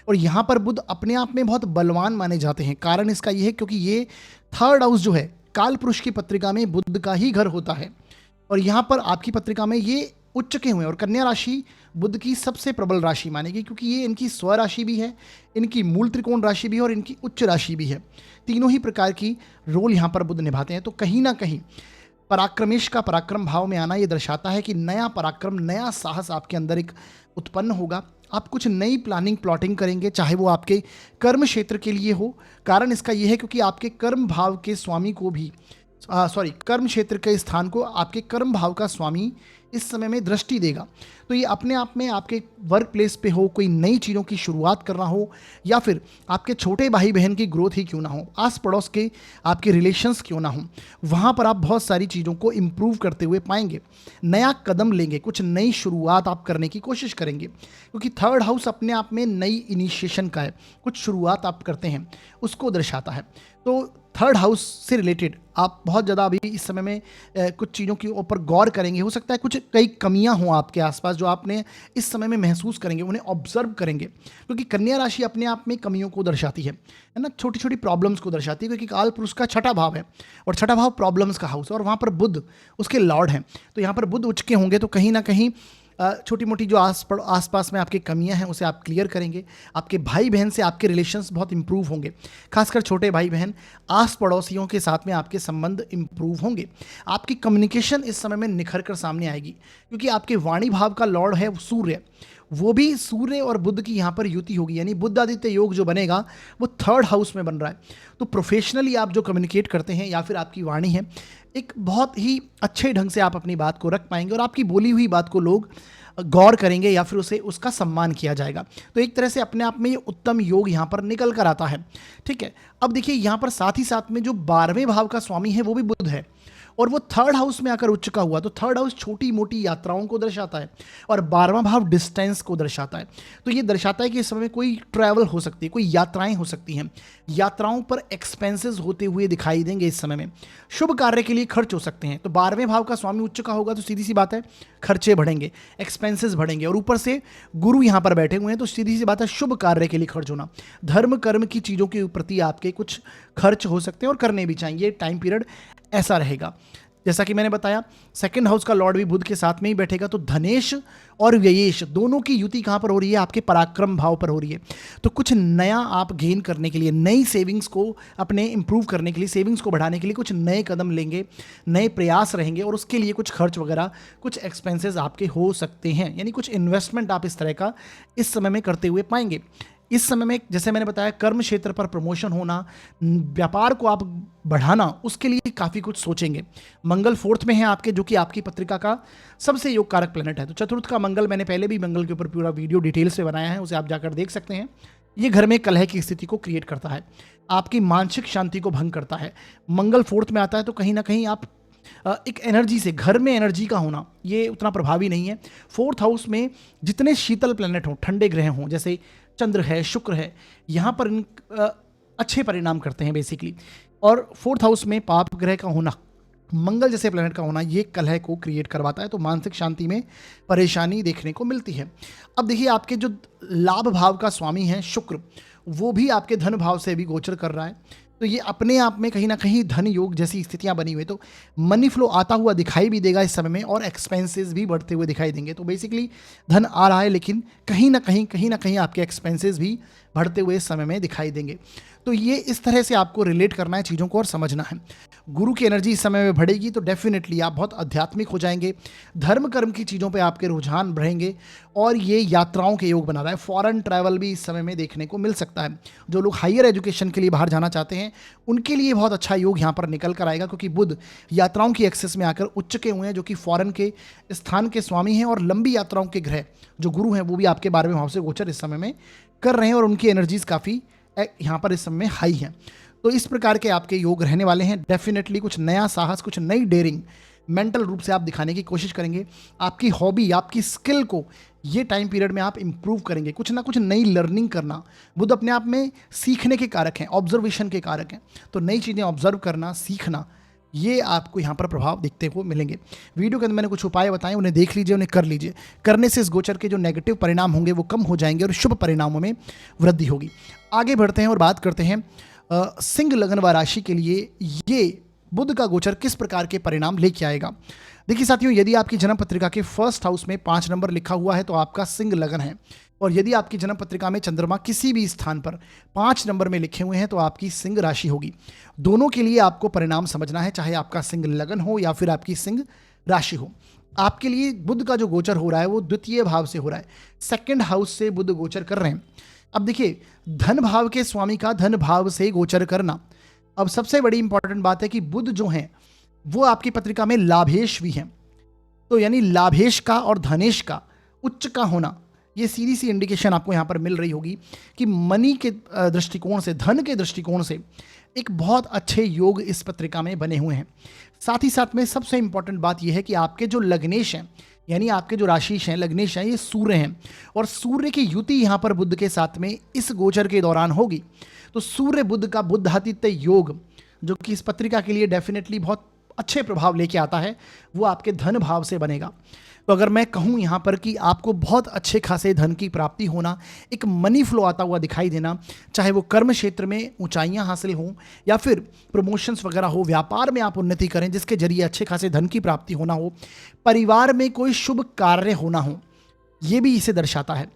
और यहाँ पर बुध अपने आप में बहुत बलवान माने जाते हैं। कारण इसका ये है क्योंकि ये थर्ड हाउस जो है काल पुरुष की पत्रिका में बुध का ही घर होता है, और यहाँ पर आपकी पत्रिका में ये उच्च के हुए हैं। और कन्या राशि बुध की सबसे प्रबल राशि मानेगी, क्योंकि ये इनकी स्व राशि भी है, इनकी मूल त्रिकोण राशि भी है और इनकी उच्च राशि भी है। तीनों ही प्रकार की रोल यहाँ पर बुध निभाते हैं। तो कहीं ना कहीं पराक्रमेश का पराक्रम भाव में आना ये दर्शाता है कि नया पराक्रम, नया साहस आपके अंदर एक उत्पन्न होगा। आप कुछ नई प्लानिंग प्लॉटिंग करेंगे, चाहे वो आपके कर्म क्षेत्र के लिए हो। कारण इसका ये है क्योंकि आपके कर्म भाव के स्वामी को भी कर्म क्षेत्र के स्थान को आपके कर्म भाव का स्वामी इस समय में दृष्टि देगा। तो ये अपने आप में आपके वर्क प्लेस पे हो, कोई नई चीज़ों की शुरुआत करना हो, या फिर आपके छोटे भाई बहन की ग्रोथ ही क्यों ना हो, आस पड़ोस के आपके रिलेशंस क्यों ना हो, वहाँ पर आप बहुत सारी चीज़ों को इम्प्रूव करते हुए पाएंगे। नया कदम लेंगे, कुछ नई शुरुआत आप करने की कोशिश करेंगे, क्योंकि थर्ड हाउस अपने आप में नई इनिशिएशन का है, कुछ शुरुआत आप करते हैं उसको दर्शाता है। तो थर्ड हाउस से रिलेटेड आप बहुत ज़्यादा अभी इस समय में कुछ चीज़ों के ऊपर गौर करेंगे। हो सकता है कुछ कई कमियां हों आपके आसपास जो आपने इस समय में महसूस करेंगे, उन्हें ऑब्जर्व करेंगे, क्योंकि कन्या राशि अपने आप में कमियों को दर्शाती है ना, छोटी छोटी प्रॉब्लम्स को दर्शाती है, क्योंकि काल पुरुष का छठा भाव है और छठा भाव प्रॉब्लम्स का हाउस है, और वहाँ पर बुध उसके लॉर्ड हैं। तो यहाँ पर बुध उच्च के होंगे तो कहीं ना कहीं छोटी मोटी जो आसपास में आपकी कमियां हैं उसे आप क्लियर करेंगे। आपके भाई बहन से आपके रिलेशंस बहुत इंप्रूव होंगे, खासकर छोटे भाई बहन, आस पड़ोसियों के साथ में आपके संबंध इंप्रूव होंगे। आपकी कम्युनिकेशन इस समय में निखर कर सामने आएगी, क्योंकि आपके वाणी भाव का लॉर्ड है सूर्य, वो भी सूर्य और बुध की यहाँ पर युति होगी, यानी बुध आदित्य योग जो बनेगा वो थर्ड हाउस में बन रहा है। तो प्रोफेशनली आप जो कम्युनिकेट करते हैं या फिर आपकी वाणी है, एक बहुत ही अच्छे ढंग से आप अपनी बात को रख पाएंगे, और आपकी बोली हुई बात को लोग गौर करेंगे या फिर उसे उसका सम्मान किया जाएगा। तो एक तरह से अपने आप में ये उत्तम योग यहाँ पर निकल कर आता है। ठीक है, अब देखिए यहाँ पर साथ ही साथ में जो 12वें भाव का स्वामी है वो भी बुध है, और वो थर्ड हाउस में आकर उच्च का हुआ। तो थर्ड हाउस छोटी मोटी यात्राओं को दर्शाता है, और 12वां भाव डिस्टेंस को दर्शाता है। तो ये दर्शाता है कि इस समय में कोई ट्रैवल हो सकती है, कोई यात्राएं हो सकती हैं, यात्राओं पर एक्सपेंसेस होते हुए दिखाई देंगे इस समय में। शुभ कार्य के लिए खर्च हो सकते हैं। तो 12वें भाव का स्वामी उच्च का होगा तो सीधी सी बात है खर्चे बढ़ेंगे, एक्सपेंसेस बढ़ेंगे, और ऊपर से गुरु यहाँ पर बैठे हुए हैं तो सीधी सी बात है शुभ कार्य के लिए खर्च होना, धर्म कर्म की चीज़ों के प्रति आपके कुछ खर्च हो सकते हैं और करने भी चाहिए। टाइम पीरियड ऐसा रहेगा। जैसा कि मैंने बताया, सेकंड हाउस का लॉर्ड भी बुध के साथ में ही बैठेगा, तो धनेश और व्ययेश दोनों की युति कहाँ पर हो रही है? आपके पराक्रम भाव पर हो रही है। तो कुछ नया आप गेन करने के लिए, नई सेविंग्स को अपने इंप्रूव करने के लिए, सेविंग्स को बढ़ाने के लिए कुछ नए कदम लेंगे, नए प्रयास रहेंगे, और उसके लिए कुछ खर्च वगैरह, कुछ एक्सपेंसेस आपके हो सकते हैं, यानी कुछ इन्वेस्टमेंट आप इस तरह का इस समय में करते हुए पाएंगे। इस समय में जैसे मैंने बताया, कर्म क्षेत्र पर प्रमोशन होना, व्यापार को आप बढ़ाना, उसके लिए काफ़ी कुछ सोचेंगे। मंगल फोर्थ में है आपके, जो कि आपकी पत्रिका का सबसे योग कारक प्लेनेट है। तो चतुर्थ का मंगल, मैंने पहले भी मंगल के ऊपर पूरा वीडियो डिटेल से बनाया है, उसे आप जाकर देख सकते हैं। ये घर में कलह की स्थिति को क्रिएट करता है, आपकी मानसिक शांति को भंग करता है। मंगल फोर्थ में आता है तो कहीं ना कहीं आप एक एनर्जी से, घर में एनर्जी का होना ये उतना प्रभावी नहीं है। फोर्थ हाउस में जितने शीतल प्लेनेट हों, ठंडे ग्रह हों, जैसे चंद्र है, शुक्र है, यहाँ पर अच्छे परिणाम करते हैं बेसिकली। और फोर्थ हाउस में पाप ग्रह का होना, मंगल जैसे प्लेनेट का होना, ये कलह को क्रिएट करवाता है। तो मानसिक शांति में परेशानी देखने को मिलती है। अब देखिए, आपके जो लाभ भाव का स्वामी है शुक्र, वो भी आपके धन भाव से भी गोचर कर रहा है। तो ये अपने आप में कहीं ना कहीं धन योग जैसी स्थितियां बनी हुई, तो मनी फ्लो आता हुआ दिखाई भी देगा इस समय में, और एक्सपेंसेस भी बढ़ते हुए दिखाई देंगे। तो बेसिकली धन आ रहा है, लेकिन कहीं ना कहीं आपके एक्सपेंसेस भी बढ़ते हुए इस समय में दिखाई देंगे। तो ये इस तरह से आपको रिलेट करना है चीज़ों को और समझना है। गुरु की एनर्जी इस समय में बढ़ेगी तो डेफिनेटली आप बहुत आध्यात्मिक हो जाएंगे, धर्म कर्म की चीज़ों पे आपके रुझान बढ़ेंगे और ये यात्राओं के योग बना रहा है। फॉरेन ट्रैवल भी इस समय में देखने को मिल सकता है। जो लोग हायर एजुकेशन के लिए बाहर जाना चाहते हैं उनके लिए बहुत अच्छा योग यहाँ पर निकल कर आएगा, क्योंकि बुध यात्राओं की एक्सेस में आकर उच्च के हुए हैं, जो कि फॉरेन के स्थान के स्वामी हैं, और लंबी यात्राओं के ग्रह जो गुरु हैं वो भी आपके 12वें भाव से गोचर इस समय में कर रहे हैं और उनकी एनर्जीज काफ़ी यहाँ पर इस समय में हाई हैं। तो इस प्रकार के आपके योग रहने वाले हैं। डेफिनेटली कुछ नया साहस, कुछ नई डेयरिंग मेंटल रूप से आप दिखाने की कोशिश करेंगे। आपकी हॉबी, आपकी स्किल को ये टाइम पीरियड में आप इंप्रूव करेंगे। कुछ ना कुछ नई लर्निंग करना, बुध अपने आप में सीखने के कारक हैं, ऑब्जर्वेशन के कारक हैं। तो नई चीज़ें ऑब्जर्व करना, सीखना, ये आपको यहाँ पर प्रभाव देखते को मिलेंगे। वीडियो के अंदर मैंने कुछ उपाय बताए, उन्हें देख लीजिए, उन्हें कर लीजिए। करने से इस गोचर के जो नेगेटिव परिणाम होंगे वो कम हो जाएंगे और शुभ परिणामों में वृद्धि होगी। आगे बढ़ते हैं और बात करते हैं सिंह लग्न व राशि के लिए ये बुध का गोचर किस प्रकार के परिणाम लेके आएगा। देखिए साथियों, यदि आपकी जन्म पत्रिका के फर्स्ट हाउस में 5 नंबर लिखा हुआ है तो आपका सिंह लग्न है, और यदि आपकी जन्म पत्रिका में चंद्रमा किसी भी स्थान पर 5 नंबर में लिखे हुए हैं तो आपकी सिंह राशि होगी। दोनों के लिए आपको परिणाम समझना है, चाहे आपका सिंह लग्न हो या फिर आपकी सिंह राशि हो। आपके लिए बुध का जो गोचर हो रहा है वो द्वितीय भाव से हो रहा है, सेकंड हाउस से बुध गोचर कर रहे हैं। अब देखिए, धन भाव के स्वामी का धन भाव से गोचर करना, अब सबसे बड़ी इंपॉर्टेंट बात है कि बुध जो है वो आपकी पत्रिका में लाभेश भी हैं। तो यानी लाभेश का और धनेश का उच्च का होना, ये सीधी सी इंडिकेशन आपको यहाँ पर मिल रही होगी कि मनी के दृष्टिकोण से, धन के दृष्टिकोण से एक बहुत अच्छे योग इस पत्रिका में बने हुए हैं। साथ ही साथ में सबसे इंपॉर्टेंट बात यह है कि आपके जो लग्नेश हैं, यानी आपके जो राशिश हैं, लग्नेश हैं, ये सूर्य हैं, और सूर्य की युति यहाँ पर बुध के साथ में इस गोचर के दौरान होगी। तो सूर्य बुध का बुधादित्य योग, जो कि इस पत्रिका के लिए डेफिनेटली बहुत अच्छे प्रभाव लेके आता है, वो आपके धन भाव से बनेगा। तो अगर मैं कहूँ यहाँ पर कि आपको बहुत अच्छे खासे धन की प्राप्ति होना, एक मनी फ्लो आता हुआ दिखाई देना, चाहे वो कर्म क्षेत्र में ऊंचाइयाँ हासिल हों या फिर प्रमोशंस वगैरह हो, व्यापार में आप उन्नति करें जिसके जरिए अच्छे खासे धन की प्राप्ति होना हो, परिवार में कोई शुभ कार्य होना हो, ये भी इसे दर्शाता है।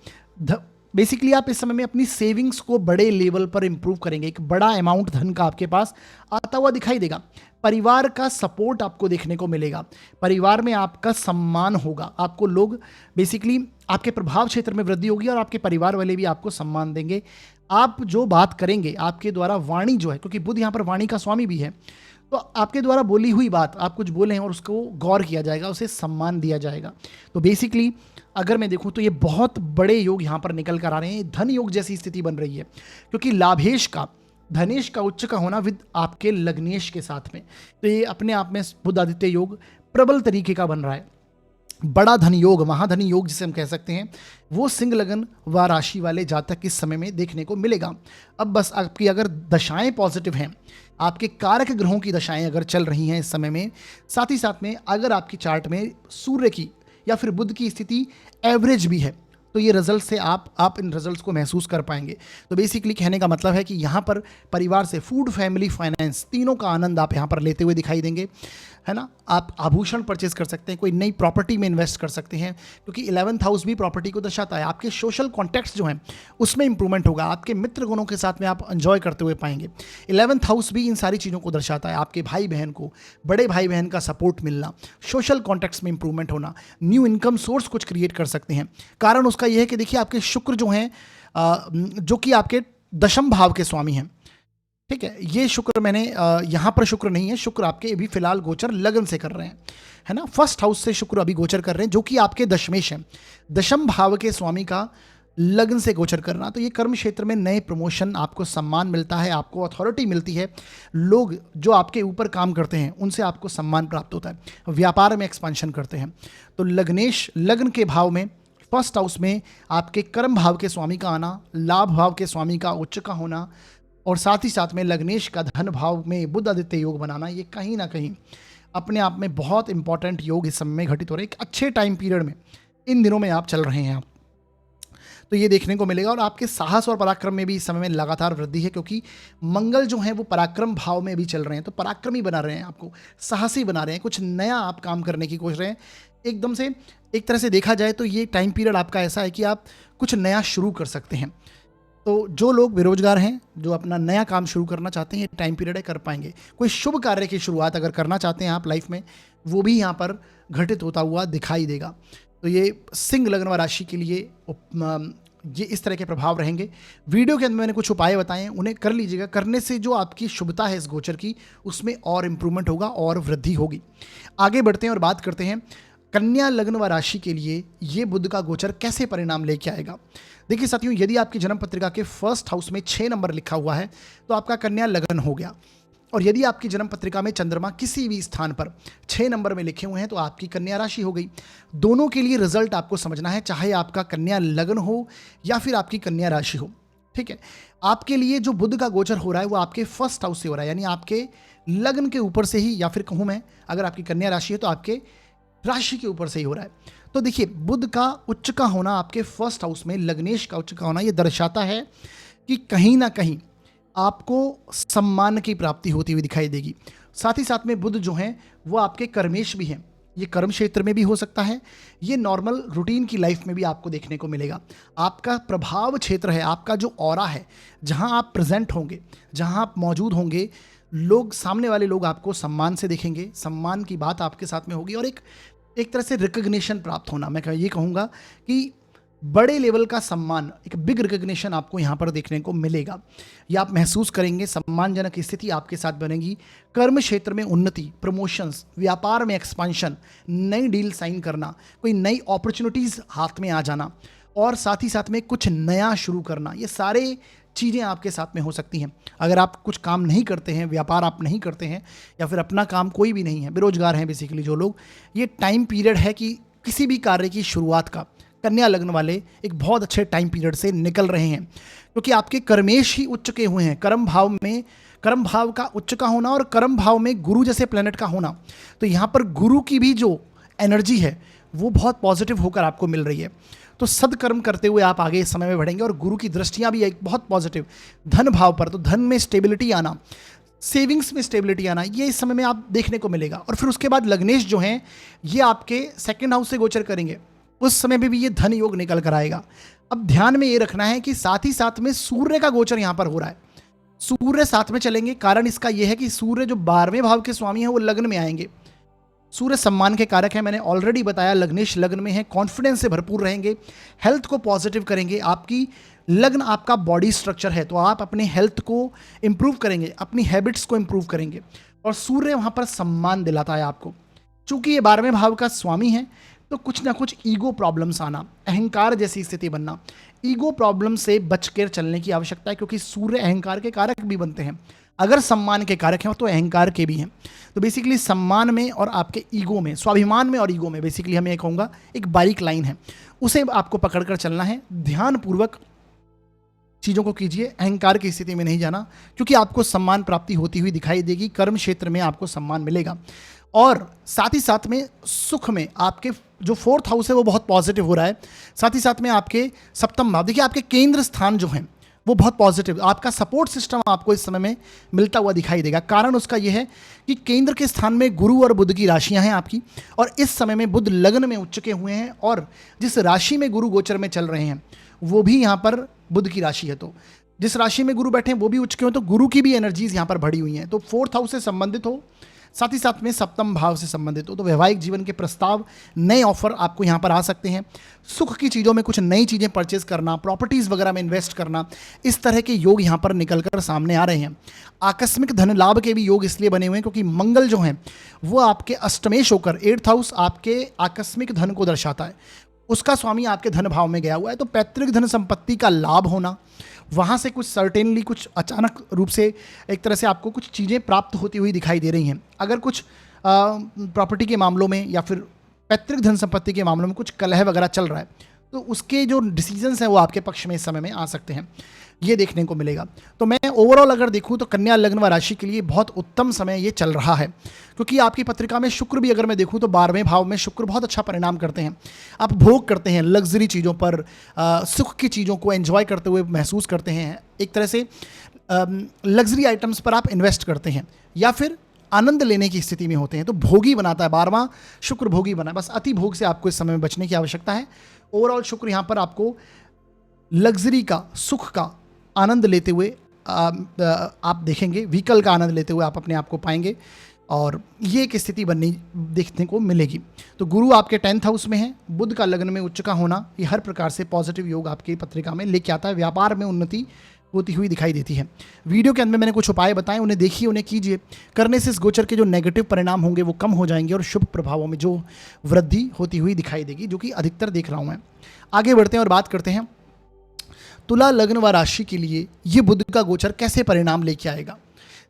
बेसिकली आप इस समय में अपनी सेविंग्स को बड़े लेवल पर इंप्रूव करेंगे, एक बड़ा अमाउंट धन का आपके पास आता हुआ दिखाई देगा। परिवार का सपोर्ट आपको देखने को मिलेगा, परिवार में आपका सम्मान होगा, आपको लोग बेसिकली आपके प्रभाव क्षेत्र में वृद्धि होगी और आपके परिवार वाले भी आपको सम्मान देंगे। आप जो बात करेंगे, आपके द्वारा वाणी जो है, क्योंकि बुध यहाँ पर वाणी का स्वामी भी है, तो आपके द्वारा बोली हुई बात, आप कुछ बोले हैं और उसको गौर किया जाएगा, उसे सम्मान दिया जाएगा। तो बेसिकली अगर मैं देखूं तो ये बहुत बड़े योग यहाँ पर निकल कर आ रहे हैं, धन योग जैसी स्थिति बन रही है, क्योंकि लाभेश का, धनेश का उच्च का होना विद आपके लग्नेश के साथ में, तो ये अपने आप में बुध आदित्य योग प्रबल तरीके का बन रहा है। बड़ा धन योग, महाधनी योग जिसे हम कह सकते हैं, वो सिंह लगन व राशि वाले जातक इस समय में देखने को मिलेगा। अब बस आपकी अगर दशाएं पॉजिटिव हैं, आपके कारक ग्रहों की दशाएं अगर चल रही हैं इस समय में, साथ ही साथ में अगर आपकी चार्ट में सूर्य की या फिर बुध की स्थिति एवरेज भी है, तो ये रिजल्ट से आप इन रिजल्ट्स को महसूस कर पाएंगे। तो बेसिकली कहने का मतलब है कि यहाँ पर परिवार से फूड, फैमिली, फाइनेंस, तीनों का आनंद आप यहाँ पर लेते हुए दिखाई देंगे, है ना। आप आभूषण परचेज कर सकते हैं, कोई नई प्रॉपर्टी में इन्वेस्ट कर सकते हैं, क्योंकि 11th हाउस भी प्रॉपर्टी को दर्शाता है। आपके सोशल कॉन्टैक्ट्स जो हैं उसमें इंप्रूवमेंट होगा, आपके मित्र गणों के साथ में आप एंजॉय करते हुए पाएंगे। 11th हाउस भी इन सारी चीज़ों को दर्शाता है। आपके भाई बहन को, बड़े भाई बहन का सपोर्ट मिलना, सोशल कॉन्टैक्ट्स में इंप्रूवमेंट होना, न्यू इनकम सोर्स कुछ क्रिएट कर सकते हैं। कारण उसका यह है कि देखिए आपके शुक्र जो हैं, जो कि आपके दशम भाव के स्वामी हैं, ठीक है, ये शुक्र मैंने यहाँ पर शुक्र नहीं है, शुक्र आपके अभी फिलहाल गोचर लगन से कर रहे हैं, है ना। फर्स्ट हाउस से शुक्र अभी गोचर कर रहे हैं, जो कि आपके दशमेश हैं, दशम भाव के स्वामी का लगन से गोचर करना। तो ये कर्म क्षेत्र में नए प्रमोशन, आपको सम्मान मिलता है, आपको अथॉरिटी मिलती है, लोग जो आपके ऊपर काम करते हैं उनसे आपको सम्मान प्राप्त होता है, व्यापार में एक्सपांशन करते हैं। तो लग्नेश लग्न के भाव में, फर्स्ट हाउस में आपके कर्म भाव के स्वामी का आना, लाभ भाव के स्वामी का उच्च का होना, और साथ ही साथ में लग्नेश का धन भाव में बुध आदित्य योग बनाना, ये कहीं ना कहीं अपने आप में बहुत इंपॉर्टेंट योग इस समय में घटित हो रहे हैं। एक अच्छे टाइम पीरियड में इन दिनों में आप चल रहे हैं, तो ये देखने को मिलेगा। और आपके साहस और पराक्रम में भी इस समय में लगातार वृद्धि है, क्योंकि मंगल जो है वो पराक्रम भाव में भी चल रहे हैं, तो पराक्रमी बना रहे हैं, आपको साहसी बना रहे हैं, कुछ नया आप काम करने की कोशिश रहे हैं। एकदम से एक तरह से देखा जाए तो ये टाइम पीरियड आपका ऐसा है कि आप कुछ नया शुरू कर सकते हैं। तो जो लोग बेरोजगार हैं, जो अपना नया काम शुरू करना चाहते हैं, ये टाइम पीरियड है, कर पाएंगे। कोई शुभ कार्य की शुरुआत अगर करना चाहते हैं आप लाइफ में, वो भी यहाँ पर घटित होता हुआ दिखाई देगा। तो ये सिंह लग्न व राशि के लिए ये इस तरह के प्रभाव रहेंगे। वीडियो के अंदर मैंने कुछ उपाय बताए हैं, उन्हें कर लीजिएगा। करने से जो आपकी शुभता है इस गोचर की, उसमें और इम्प्रूवमेंट होगा और वृद्धि होगी। आगे बढ़ते हैं और बात करते हैं कन्या लग्न व राशि के लिए ये बुध का गोचर कैसे परिणाम लेके आएगा। देखिए साथियों, यदि आपकी जन्म पत्रिका के फर्स्ट हाउस में 6 नंबर लिखा हुआ है तो आपका कन्या लग्न हो गया। और यदि आपकी जन्म पत्रिका में चंद्रमा किसी भी स्थान पर 6 नंबर में लिखे हुए हैं तो आपकी कन्या राशि हो गई। दोनों के लिए रिजल्ट आपको समझना है, चाहे आपका कन्या लग्न हो या फिर आपकी कन्या राशि हो। ठीक है, आपके लिए जो बुध का गोचर हो रहा है वो आपके फर्स्ट हाउस से हो रहा है, यानी आपके लग्न के ऊपर से ही, या फिर कहूँ मैं अगर आपकी कन्या राशि है तो आपके राशि के ऊपर से ही हो रहा है। तो देखिए, बुध का उच्च का होना आपके फर्स्ट हाउस में, लग्नेश का उच्च का होना, ये दर्शाता है कि कहीं ना कहीं आपको सम्मान की प्राप्ति होती हुई दिखाई देगी। साथ ही साथ में बुध जो हैं वो आपके कर्मेश भी हैं। ये कर्म क्षेत्र में भी हो सकता है, ये नॉर्मल रूटीन की लाइफ में भी आपको देखने को मिलेगा। आपका प्रभाव क्षेत्र है, आपका जो ऑरा है, जहां आप प्रेजेंट होंगे, जहां आप मौजूद होंगे, लोग, सामने वाले लोग आपको सम्मान से देखेंगे, सम्मान की बात आपके साथ में होगी और एक तरह से रिकग्निशन प्राप्त होना। मैं ये कहूँगा कि बड़े लेवल का सम्मान, एक बिग रिकग्निशन आपको यहाँ पर देखने को मिलेगा। या आप महसूस करेंगे, सम्मानजनक स्थिति आपके साथ बनेगी। कर्म क्षेत्र में उन्नति, प्रमोशंस, व्यापार में एक्सपांशन, नई डील साइन करना, कोई नई अपॉर्चुनिटीज़ हाथ में आ जाना और साथ ही साथ में कुछ नया शुरू करना, ये सारे चीज़ें आपके साथ में हो सकती हैं। अगर आप कुछ काम नहीं करते हैं, व्यापार आप नहीं करते हैं, या फिर अपना काम कोई भी नहीं है, बेरोजगार हैं बेसिकली जो लोग, ये टाइम पीरियड है कि किसी भी कार्य की शुरुआत का कन्या लग्न वाले एक बहुत अच्छे टाइम पीरियड से निकल रहे हैं, क्योंकि आपके कर्मेश ही उच्च के हुए हैं। कर्म भाव में, कर्म भाव का उच्च का होना और कर्म भाव में गुरु जैसे प्लेनेट का होना, तो यहाँ पर गुरु की भी जो एनर्जी है वो बहुत पॉजिटिव होकर आपको मिल रही है। तो सदकर्म करते हुए आप आगे इस समय में बढ़ेंगे और गुरु की दृष्टियाँ भी एक बहुत पॉजिटिव धन भाव पर, तो धन में स्टेबिलिटी आना, सेविंग्स में स्टेबिलिटी आना, ये इस समय में आप देखने को मिलेगा। और फिर उसके बाद लग्नेश जो हैं ये आपके सेकेंड हाउस से गोचर करेंगे, उस समय में भी ये धन योग निकल कर आएगा। अब ध्यान में ये रखना है कि साथ ही साथ में सूर्य का गोचर यहाँ पर हो रहा है, सूर्य साथ में चलेंगे। कारण इसका यह है कि सूर्य जो 12वें भाव के स्वामी हैं वो लग्न में आएंगे। सूर्य सम्मान के कारक है, मैंने ऑलरेडी बताया, लग्नेश लग्न में है, कॉन्फिडेंस से भरपूर रहेंगे, हेल्थ को पॉजिटिव करेंगे। आपकी लग्न आपका बॉडी स्ट्रक्चर है, तो आप अपने हेल्थ को इंप्रूव करेंगे, अपनी हैबिट्स को इंप्रूव करेंगे। और सूर्य वहाँ पर सम्मान दिलाता है आपको। चूंकि ये 12वें भाव का स्वामी है तो कुछ ना कुछ ईगो प्रॉब्लम्स आना, अहंकार जैसी स्थिति बनना, ईगो प्रॉब्लम से बचकर चलने की आवश्यकता है, क्योंकि सूर्य अहंकार के कारक भी बनते हैं। अगर सम्मान के कारक हैं तो अहंकार के भी हैं। तो बेसिकली सम्मान में और आपके ईगो में, स्वाभिमान में और ईगो में, बेसिकली हमें कहूँगा एक बारीक लाइन है, उसे आपको पकड़कर चलना है। ध्यानपूर्वक चीज़ों को कीजिए, अहंकार की स्थिति में नहीं जाना, क्योंकि आपको सम्मान प्राप्ति होती हुई दिखाई देगी। कर्म क्षेत्र में आपको सम्मान मिलेगा और साथ ही साथ में सुख में आपके जो 4th हाउस है वो बहुत पॉजिटिव हो रहा है। साथ ही साथ में आपके सप्तम भाव, देखिए आपके केंद्र स्थान जो हैं वो बहुत पॉजिटिव, आपका सपोर्ट सिस्टम आपको इस समय में मिलता हुआ दिखाई देगा। कारण उसका यह है कि केंद्र के स्थान में गुरु और बुध की राशियां हैं आपकी, और इस समय में बुध लग्न में उच्च के हुए हैं और जिस राशि में गुरु गोचर में चल रहे हैं वो भी यहाँ पर बुध की राशि है। तो जिस राशि में गुरु बैठे हैं वो भी उच्च के हो, तो गुरु की भी एनर्जीज यहाँ पर बढ़ी हुई हैं। तो 4th हाउस से संबंधित हो, साथ ही साथ में सप्तम भाव से संबंधित हो, तो वैवाहिक जीवन के प्रस्ताव, नए ऑफर आपको यहाँ पर आ सकते हैं। सुख की चीज़ों में कुछ नई चीज़ें परचेज करना, प्रॉपर्टीज़ वगैरह में इन्वेस्ट करना, इस तरह के योग यहाँ पर निकल कर सामने आ रहे हैं। आकस्मिक धन लाभ के भी योग इसलिए बने हुए हैं क्योंकि मंगल जो हैं वो आपके अष्टमेश होकर, 8th हाउस आपके आकस्मिक धन को दर्शाता है, उसका स्वामी आपके धन भाव में गया हुआ है। तो पैतृक धन संपत्ति का लाभ होना, वहाँ से कुछ सर्टेनली, कुछ अचानक रूप से एक तरह से आपको कुछ चीज़ें प्राप्त होती हुई दिखाई दे रही हैं। अगर कुछ प्रॉपर्टी के मामलों में या फिर पैतृक धन संपत्ति के मामलों में कुछ कलह वगैरह चल रहा है तो उसके जो डिसीजंस हैं वो आपके पक्ष में इस समय में आ सकते हैं, ये देखने को मिलेगा। तो मैं ओवरऑल अगर देखूं तो कन्या लग्न व राशि के लिए बहुत उत्तम समय ये चल रहा है, क्योंकि आपकी पत्रिका में शुक्र भी अगर मैं देखूं तो 12वें भाव में शुक्र बहुत अच्छा परिणाम करते हैं। आप भोग करते हैं, लग्जरी चीज़ों पर, सुख की चीज़ों को एंजॉय करते हुए महसूस करते हैं, एक तरह से लग्जरी आइटम्स पर आप इन्वेस्ट करते हैं या फिर आनंद लेने की स्थिति में होते हैं। तो भोगी बनाता है, 12वां शुक्र भोगी बना है। बस अति भोग से आपको इस समय में बचने की आवश्यकता है। ओवरऑल शुक्र यहाँ पर आपको लग्जरी का, सुख का, आनंद लेते हुए आप देखेंगे, व्हीकल का आनंद लेते हुए आप अपने आप को पाएंगे और ये एक स्थिति बननी देखने को मिलेगी। तो गुरु आपके 10th हाउस में है, बुध का लग्न में उच्च का होना ये हर प्रकार से पॉजिटिव योग आपकी पत्रिका में लेके आता है। व्यापार में उन्नति होती हुई दिखाई देती है। वीडियो के अंत में मैंने कुछ उपाय बताए, उन्हें देखिए, उन्हें कीजिए। करने से इस गोचर के जो नेगेटिव परिणाम होंगे वो कम हो जाएंगे और शुभ प्रभावों में जो वृद्धि होती हुई दिखाई देगी, जो कि अधिकतर देख रहा हूँ मैं। आगे बढ़ते हैं और बात करते हैं तुला लग्न व राशि के लिए ये बुध का गोचर कैसे परिणाम लेके आएगा।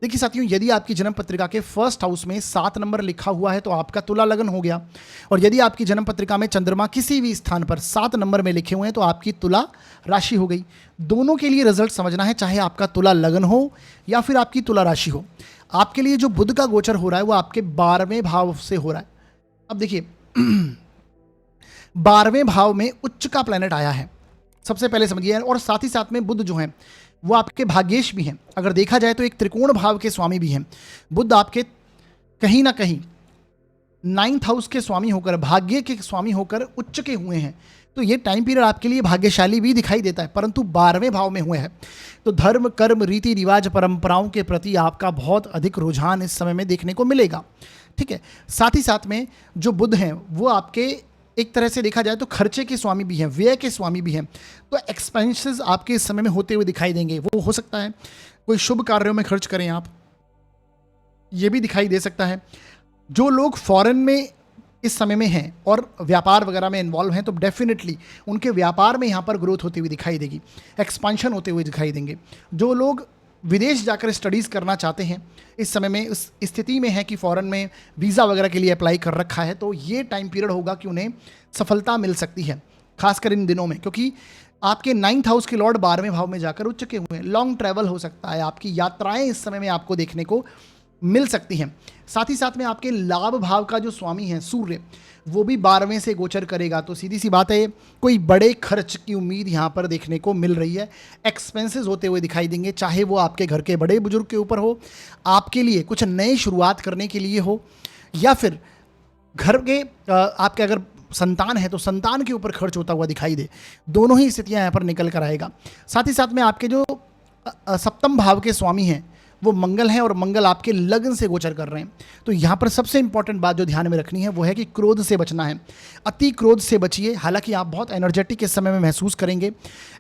देखिए साथियों, यदि आपकी जन्म पत्रिका के 1st हाउस में 7 नंबर लिखा हुआ है तो आपका तुला लग्न हो गया, और यदि आपकी जन्म पत्रिका में चंद्रमा किसी भी स्थान पर 7 नंबर में लिखे हुए हैं तो आपकी तुला राशि हो गई। दोनों के लिए रिजल्ट समझना है, चाहे आपका तुला लग्न हो या फिर आपकी तुला राशि हो। आपके लिए जो बुध का गोचर हो रहा है वो आपके 12वें भाव से हो रहा है। अब देखिए 12वें भाव में उच्च का प्लैनेट आया है, सबसे पहले समझिए, और साथ ही साथ में बुध जो है वो आपके भाग्येश भी हैं। अगर देखा जाए तो एक त्रिकोण भाव के स्वामी भी हैं। बुध आपके कहीं ना कहीं 9th हाउस के स्वामी होकर, भाग्य के स्वामी होकर उच्च के हुए हैं। तो ये टाइम पीरियड आपके लिए भाग्यशाली भी दिखाई देता है, परंतु 12वें भाव में हुए हैं। तो धर्म, कर्म, रीति रिवाज, परंपराओं के प्रति आपका बहुत अधिक रुझान इस समय में देखने को मिलेगा। ठीक है, साथ ही साथ में जो बुध हैं वो आपके एक तरह से देखा जाए तो खर्चे के स्वामी भी हैं, व्यय के स्वामी भी हैं। तो एक्सपेंसेस आपके इस समय में होते हुए दिखाई देंगे। वो हो सकता है कोई शुभ कार्यों में खर्च करें आप, ये भी दिखाई दे सकता है। जो लोग फॉरेन में इस समय में हैं और व्यापार वगैरह में इन्वॉल्व हैं तो डेफिनेटली उनके व्यापार में यहाँ पर ग्रोथ होती हुई दिखाई देगी, एक्सपांशन होते हुए दिखाई देंगे। जो लोग विदेश जाकर स्टडीज़ करना चाहते हैं इस समय में उस स्थिति में है कि फ़ॉरेन में वीज़ा वगैरह के लिए अप्लाई कर रखा है, तो ये टाइम पीरियड होगा कि उन्हें सफलता मिल सकती है, खासकर इन दिनों में, क्योंकि आपके 9th हाउस के लॉर्ड 12वें भाव में जाकर उच्च के हुए हैं। लॉन्ग ट्रैवल हो सकता है, आपकी यात्राएं इस समय में आपको देखने को मिल सकती हैं। साथ ही साथ में आपके लाभ भाव का जो स्वामी है सूर्य, वो भी 12वें से गोचर करेगा। तो सीधी सी बात है, कोई बड़े खर्च की उम्मीद यहाँ पर देखने को मिल रही है। एक्सपेंसेस होते हुए दिखाई देंगे, चाहे वो आपके घर के बड़े बुजुर्ग के ऊपर हो, आपके लिए कुछ नई शुरुआत करने के लिए हो, या फिर घर के आपके अगर संतान है तो संतान के ऊपर खर्च होता हुआ दिखाई दे। दोनों ही स्थितियाँ यहाँ पर निकल कर आएगा। साथ ही साथ में आपके जो 7म भाव के स्वामी हैं वो मंगल हैं, और मंगल आपके लग्न से गोचर कर रहे हैं। तो यहाँ पर सबसे इंपॉर्टेंट बात जो ध्यान में रखनी है वो है कि क्रोध से बचना है। अति क्रोध से बचिए। हालांकि आप बहुत एनर्जेटिक इस समय में महसूस करेंगे,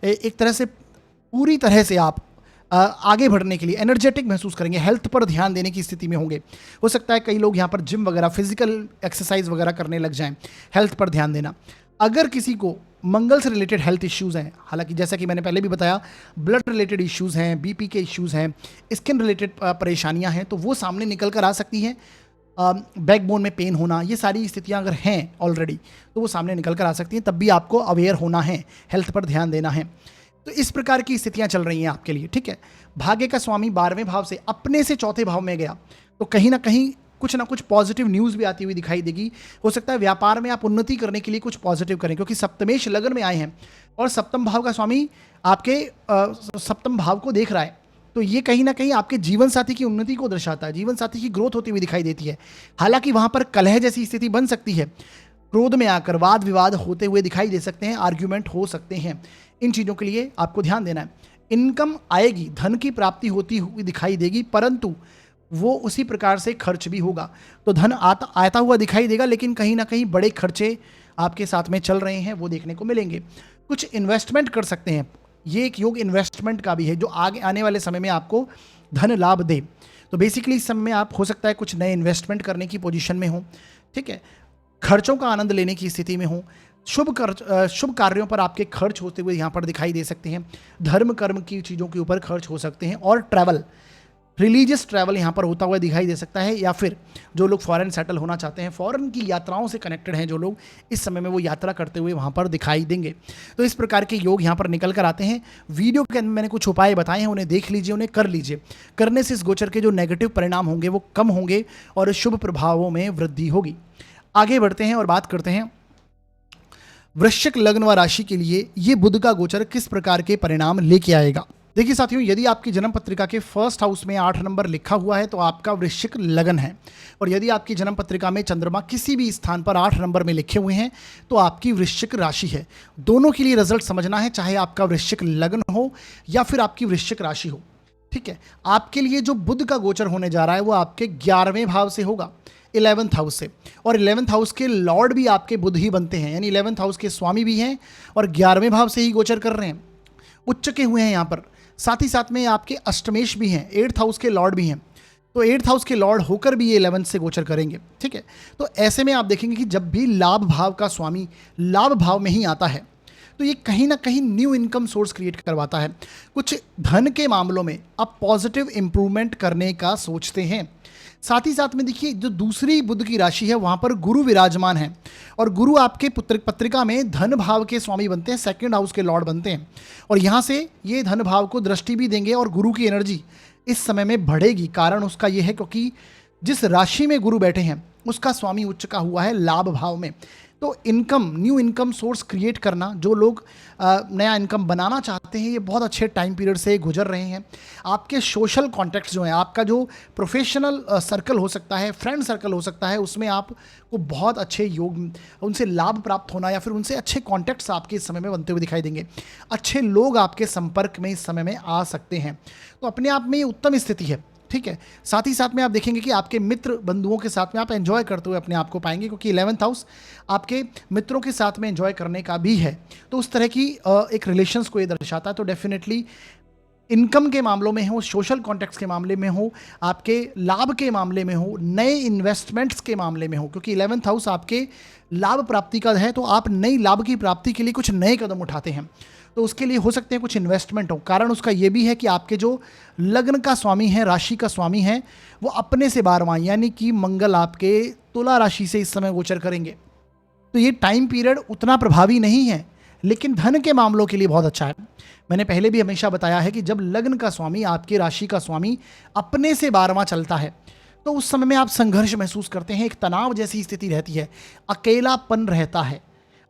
एक तरह से पूरी तरह से आप आगे बढ़ने के लिए एनर्जेटिक महसूस करेंगे। हेल्थ पर ध्यान देने की स्थिति में होंगे। हो सकता है कई लोग यहाँ पर जिम वगैरह, फिजिकल एक्सरसाइज वगैरह करने लग जाएं। हेल्थ पर ध्यान देना। अगर किसी को मंगल से रिलेटेड हेल्थ इश्यूज़ हैं, हालांकि जैसा कि मैंने पहले भी बताया, ब्लड रिलेटेड इश्यूज़ हैं, बीपी के इश्यूज़ हैं, स्किन रिलेटेड परेशानियां हैं, तो वो सामने निकल कर आ सकती हैं। बैकबोन में पेन होना, ये सारी स्थितियां अगर हैं ऑलरेडी तो वो सामने निकल कर आ सकती हैं। तब भी आपको अवेयर होना है, हेल्थ पर ध्यान देना है। तो इस प्रकार की स्थितियां चल रही हैं आपके लिए। ठीक है, भाग्य का स्वामी 12वें भाव से अपने से 4थे भाव में गया, तो कहीं ना कहीं कुछ ना कुछ पॉजिटिव न्यूज़ भी आती हुई दिखाई देगी। हो सकता है व्यापार में आप उन्नति करने के लिए कुछ पॉजिटिव करें, क्योंकि सप्तमेश लग्न में आए हैं और 7म भाव का स्वामी आपके 7म भाव को देख रहा है। तो ये कहीं ना कहीं आपके जीवन साथी की उन्नति को दर्शाता है, जीवन साथी की ग्रोथ होती हुई दिखाई देती है। हालांकि वहाँ पर कलह जैसी स्थिति बन सकती है, क्रोध में आकर वाद विवाद होते हुए दिखाई दे सकते हैं, आर्ग्यूमेंट हो सकते हैं। इन चीज़ों के लिए आपको ध्यान देना है। इनकम आएगी, धन की प्राप्ति होती हुई दिखाई देगी, परंतु वो उसी प्रकार से खर्च भी होगा। तो धन आता हुआ दिखाई देगा, लेकिन कहीं ना कहीं बड़े खर्चे आपके साथ में चल रहे हैं, वो देखने को मिलेंगे। कुछ इन्वेस्टमेंट कर सकते हैं, ये एक योग इन्वेस्टमेंट का भी है जो आगे आने वाले समय में आपको धन लाभ दे। तो बेसिकली इस समय में आप हो सकता है कुछ नए इन्वेस्टमेंट करने की पोजीशन में हो। ठीक है, खर्चों का आनंद लेने की स्थिति में हो। शुभ कार्यों पर आपके खर्च होते हुए यहाँ पर दिखाई दे सकते हैं। धर्म कर्म की चीज़ों के ऊपर खर्च हो सकते हैं, और ट्रैवल, रिलीजियस ट्रैवल यहाँ पर होता हुआ दिखाई दे सकता है। या फिर जो लोग फॉरेन सेटल होना चाहते हैं, फॉरेन की यात्राओं से कनेक्टेड हैं जो लोग, इस समय में वो यात्रा करते हुए वहाँ पर दिखाई देंगे। तो इस प्रकार के योग यहाँ पर निकल कर आते हैं। वीडियो के अंदर मैंने कुछ उपाय बताए हैं, उन्हें देख लीजिए, उन्हें कर लीजिए। करने से इस गोचर के जो नेगेटिव परिणाम होंगे वो कम होंगे और शुभ प्रभावों में वृद्धि होगी। आगे बढ़ते हैं और बात करते हैं वृश्चिक लग्न व राशि के लिए ये बुध का गोचर किस प्रकार के परिणाम लेके आएगा। देखिए साथियों, यदि आपकी जन्म पत्रिका के फर्स्ट हाउस में 8 नंबर लिखा हुआ है तो आपका वृश्चिक लगन है, और यदि आपकी जन्म पत्रिका में चंद्रमा किसी भी स्थान पर 8 नंबर में लिखे हुए हैं तो आपकी वृश्चिक राशि है। दोनों के लिए रिजल्ट समझना है, चाहे आपका वृश्चिक लगन हो या फिर आपकी वृश्चिक राशि हो। ठीक है, आपके लिए जो बुध का गोचर होने जा रहा है वो आपके 11वें भाव से होगा, 11th हाउस से, और 11th हाउस के लॉर्ड भी आपके बुध ही बनते हैं, यानी 11th हाउस के स्वामी भी हैं और 11वें भाव से ही गोचर कर रहे हैं, उच्च के हुए हैं यहाँ पर। साथ ही साथ में आपके अष्टमेश भी हैं, 8th हाउस के लॉर्ड भी हैं, तो 8th हाउस के लॉर्ड होकर भी ये 11th से गोचर करेंगे। ठीक है, तो ऐसे में आप देखेंगे कि जब भी लाभ भाव का स्वामी लाभ भाव में ही आता है तो ये कहीं ना कहीं न्यू इनकम सोर्स क्रिएट करवाता है। कुछ धन के मामलों में आप पॉजिटिव इंप्रूवमेंट करने का सोचते हैं। साथ ही साथ में देखिए, जो दूसरी बुध की राशि है वहाँ पर गुरु विराजमान है, और गुरु आपके पत्रिका में धन भाव के स्वामी बनते हैं, सेकंड हाउस के लॉर्ड बनते हैं, और यहाँ से ये धन भाव को दृष्टि भी देंगे और गुरु की एनर्जी इस समय में बढ़ेगी। कारण उसका ये है क्योंकि जिस राशि में गुरु बैठे हैं उसका स्वामी उच्च का हुआ है लाभ भाव में। तो income, new income source create करना, जो लोग नया इनकम बनाना चाहते हैं, ये बहुत अच्छे टाइम पीरियड से गुजर रहे हैं। आपके सोशल कॉन्टैक्ट्स जो हैं, आपका जो प्रोफेशनल सर्कल हो सकता है, फ्रेंड सर्कल हो सकता है, उसमें आपको बहुत अच्छे योग, उनसे लाभ प्राप्त होना या फिर उनसे अच्छे कॉन्टैक्ट्स आपके इस समय में बनते हुए दिखाई देंगे। अच्छे लोग आपके संपर्क में इस समय में आ सकते हैं, तो अपने आप में ये उत्तम स्थिति है। ठीक है, साथ ही साथ में आप देखेंगे कि आपके मित्र बंधुओं के साथ में आप एंजॉय करते हुए अपने आप को पाएंगे, क्योंकि 11th हाउस आपके मित्रों के साथ में एंजॉय करने का भी है, तो उस तरह की एक रिलेशंस को ये दर्शाता है। तो डेफिनेटली इनकम के मामलों में हो, सोशल कॉन्टैक्ट्स के मामले में हो, आपके लाभ के मामले में हो, नए इन्वेस्टमेंट्स के मामले में हो, क्योंकि 11th हाउस आपके लाभ प्राप्ति का है, तो आप नई लाभ की प्राप्ति के लिए कुछ नए कदम उठाते हैं, तो उसके लिए हो सकते हैं कुछ इन्वेस्टमेंट हो। कारण उसका ये भी है कि आपके जो लग्न का स्वामी है, राशि का स्वामी है, वो अपने से 12वां यानी कि मंगल आपके तुला राशि से इस समय गोचर करेंगे। तो ये टाइम पीरियड उतना प्रभावी नहीं है, लेकिन धन के मामलों के लिए बहुत अच्छा है। मैंने पहले भी हमेशा बताया है कि जब लग्न का स्वामी, आपकी राशि का स्वामी अपने से 12वां चलता है तो उस समय में आप संघर्ष महसूस करते हैं, एक तनाव जैसी स्थिति रहती है, अकेलापन रहता है।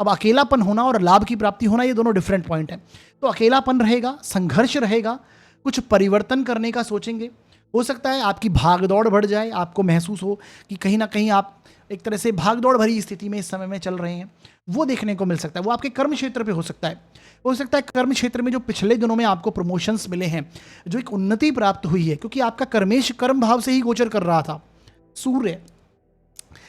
अब अकेलापन होना और लाभ की प्राप्ति होना, ये दोनों डिफरेंट पॉइंट हैं। तो अकेलापन रहेगा, संघर्ष रहेगा, कुछ परिवर्तन करने का सोचेंगे। हो सकता है आपकी भागदौड़ बढ़ जाए, आपको महसूस हो कि कहीं ना कहीं आप एक तरह से भागदौड़ भरी स्थिति में इस समय में चल रहे हैं, वो देखने को मिल सकता है। वो आपके कर्म क्षेत्र पे हो सकता है। हो सकता है कर्म क्षेत्र में जो पिछले दिनों में आपको प्रमोशंस मिले हैं, जो एक उन्नति प्राप्त हुई है, क्योंकि आपका कर्मेश कर्म भाव से ही गोचर कर रहा था। सूर्य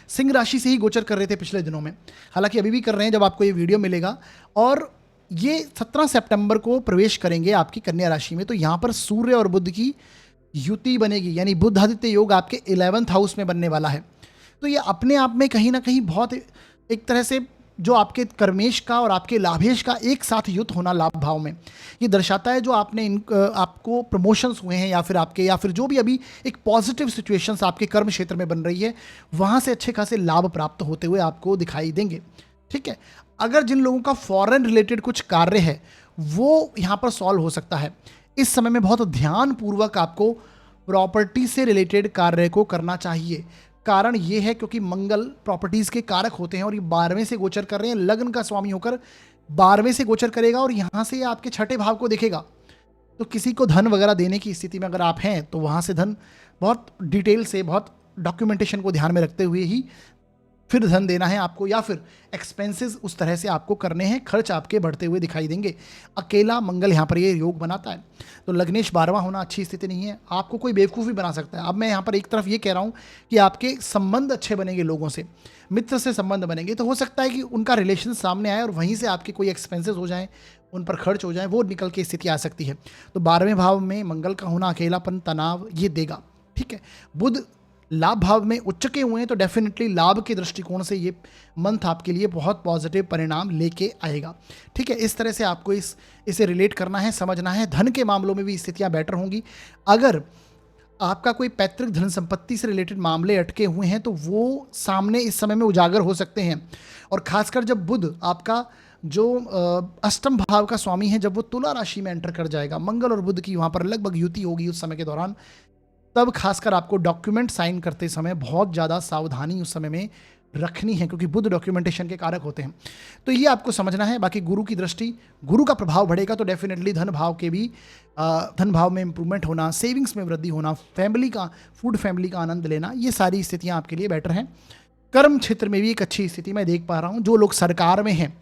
सिंह राशि से ही गोचर कर रहे थे पिछले दिनों में, हालांकि अभी भी कर रहे हैं जब आपको ये वीडियो मिलेगा, और ये 17 सितंबर को प्रवेश करेंगे आपकी कन्या राशि में। तो यहाँ पर सूर्य और बुध की युति बनेगी, यानी बुध आदित्य योग आपके 11th हाउस में बनने वाला है। तो ये अपने आप में कहीं ना कहीं बहुत एक तरह से जो आपके कर्मेश का और आपके लाभेश का एक साथ युद्ध होना लाभ भाव में, ये दर्शाता है जो आपने आपको प्रमोशंस हुए हैं, या फिर जो भी अभी एक पॉजिटिव सिचुएशंस आपके कर्म क्षेत्र में बन रही है, वहाँ से अच्छे खासे लाभ प्राप्त होते हुए आपको दिखाई देंगे। ठीक है, अगर जिन लोगों का फॉरेन रिलेटेड कुछ कार्य है वो यहाँ पर सॉल्व हो सकता है। इस समय में बहुत ध्यानपूर्वक आपको प्रॉपर्टी से रिलेटेड कार्य को करना चाहिए। कारण ये है क्योंकि मंगल प्रॉपर्टीज के कारक होते हैं और ये 12वें से गोचर कर रहे हैं, लग्न का स्वामी होकर 12वें से गोचर करेगा और यहाँ से आपके छठे भाव को देखेगा। तो किसी को धन वगैरह देने की स्थिति में अगर आप हैं तो वहाँ से धन बहुत डिटेल से, बहुत डॉक्यूमेंटेशन को ध्यान में रखते हुए ही फिर धन देना है आपको, या फिर एक्सपेंसेस उस तरह से आपको करने हैं, खर्च आपके बढ़ते हुए दिखाई देंगे। अकेला मंगल यहाँ पर ये योग बनाता है, तो लग्नेश 12वां होना अच्छी स्थिति नहीं है। आपको कोई बेवकूफ़ी बना सकता है। अब मैं यहाँ पर एक तरफ ये कह रहा हूँ कि आपके संबंध अच्छे बनेंगे, लोगों से, मित्र से संबंध बनेंगे, तो हो सकता है कि उनका रिलेशन सामने आए और वहीं से आपके कोई एक्सपेंसेस हो जाएँ, उन पर खर्च हो जाए, वो निकल के स्थिति आ सकती है। तो 12वें भाव में मंगल का होना अकेलापन, तनाव ये देगा। ठीक है, बुध लाभ भाव में उच्च के हुए हैं, तो डेफिनेटली लाभ के दृष्टिकोण से ये मंथ आपके लिए बहुत पॉजिटिव परिणाम लेके आएगा। ठीक है, इस तरह से आपको इसे रिलेट करना है, समझना है। धन के मामलों में भी स्थितियां बेटर होंगी। अगर आपका कोई पैतृक धन संपत्ति से रिलेटेड मामले अटके हुए हैं तो वो सामने इस समय में उजागर हो सकते हैं, और खासकर जब बुध आपका जो अष्टम भाव का स्वामी है, जब वो तुला राशि में एंटर कर जाएगा, मंगल और बुध की वहाँ पर लगभग युति होगी उस समय के दौरान, तब खासकर आपको डॉक्यूमेंट साइन करते समय बहुत ज़्यादा सावधानी उस समय में रखनी है, क्योंकि बुध डॉक्यूमेंटेशन के कारक होते हैं। तो ये आपको समझना है। बाकी गुरु की दृष्टि, गुरु का प्रभाव बढ़ेगा तो डेफिनेटली धन भाव के भी धन भाव में इंप्रूवमेंट होना, सेविंग्स में वृद्धि होना, फैमिली का फूड फैमिली का आनंद लेना, ये सारी स्थितियां आपके लिए बेटर हैं। कर्म क्षेत्र में भी एक अच्छी स्थिति मैं देख पा रहा हूँ। जो लोग सरकार में हैं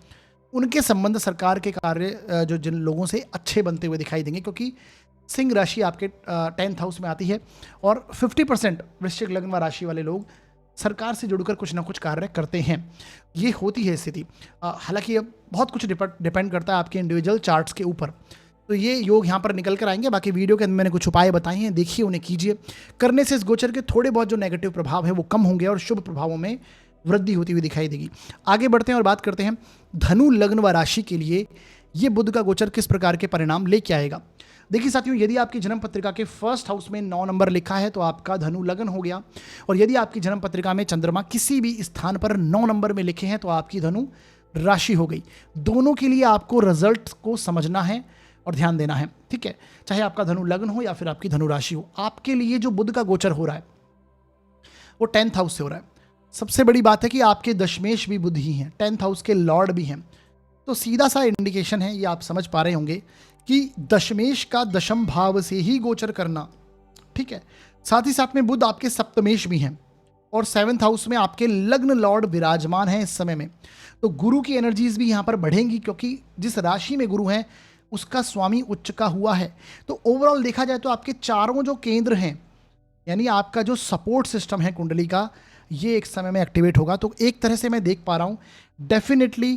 उनके संबंध सरकार के कार्य जो जिन लोगों से अच्छे बनते हुए दिखाई देंगे, क्योंकि सिंह राशि आपके 10th हाउस में आती है और 50% वृश्चिक लग्न व राशि वाले लोग सरकार से जुड़कर कुछ ना कुछ कार्य करते हैं। ये होती है स्थिति। हालांकि अब बहुत कुछ डिपेंड करता है आपके इंडिविजुअल चार्ट्स के ऊपर। तो ये योग यहाँ पर निकल कर आएंगे। बाकी वीडियो के अंदर मैंने कुछ उपाय बताए हैं, देखिए उन्हें कीजिए। करने से इस गोचर के थोड़े बहुत जो नेगेटिव प्रभाव है वो कम होंगे और शुभ प्रभावों में वृद्धि होती हुई दिखाई देगी। आगे बढ़ते हैं और बात करते हैं धनु लग्न व राशि के लिए ये बुध का गोचर किस प्रकार के परिणाम लेके आएगा। देखिए साथियों, यदि आपकी जन्म पत्रिका के फर्स्ट हाउस में 9 नंबर लिखा है तो आपका धनु लग्न हो गया, और यदि आपकी जन्म पत्रिका में चंद्रमा किसी भी स्थान पर 9 नंबर में लिखे हैं तो आपकी धनु राशि हो गई। दोनों के लिए आपको रिजल्ट को समझना है और ध्यान देना है, ठीक है। चाहे आपका धनु लग्न हो या फिर आपकी धनु राशि हो, आपके लिए जो बुध का गोचर हो रहा है वो 10th हाउस से हो रहा है। सबसे बड़ी बात है कि आपके दशमेश भी बुध ही हैं, 10th हाउस के लॉर्ड भी हैं। तो सीधा सा इंडिकेशन है, ये आप समझ पा रहे होंगे कि दशमेश का दशम भाव से ही गोचर करना, ठीक है। साथ ही साथ में बुध आपके सप्तमेश भी हैं और 7th हाउस में आपके लग्न लॉर्ड विराजमान हैं इस समय में। तो गुरु की एनर्जीज भी यहाँ पर बढ़ेंगी, क्योंकि जिस राशि में गुरु हैं उसका स्वामी उच्च का हुआ है। तो ओवरऑल देखा जाए तो आपके चारों जो केंद्र हैं, यानी आपका जो सपोर्ट सिस्टम है कुंडली का, ये एक समय में एक्टिवेट होगा। तो एक तरह से मैं देख पा रहा हूँ डेफिनेटली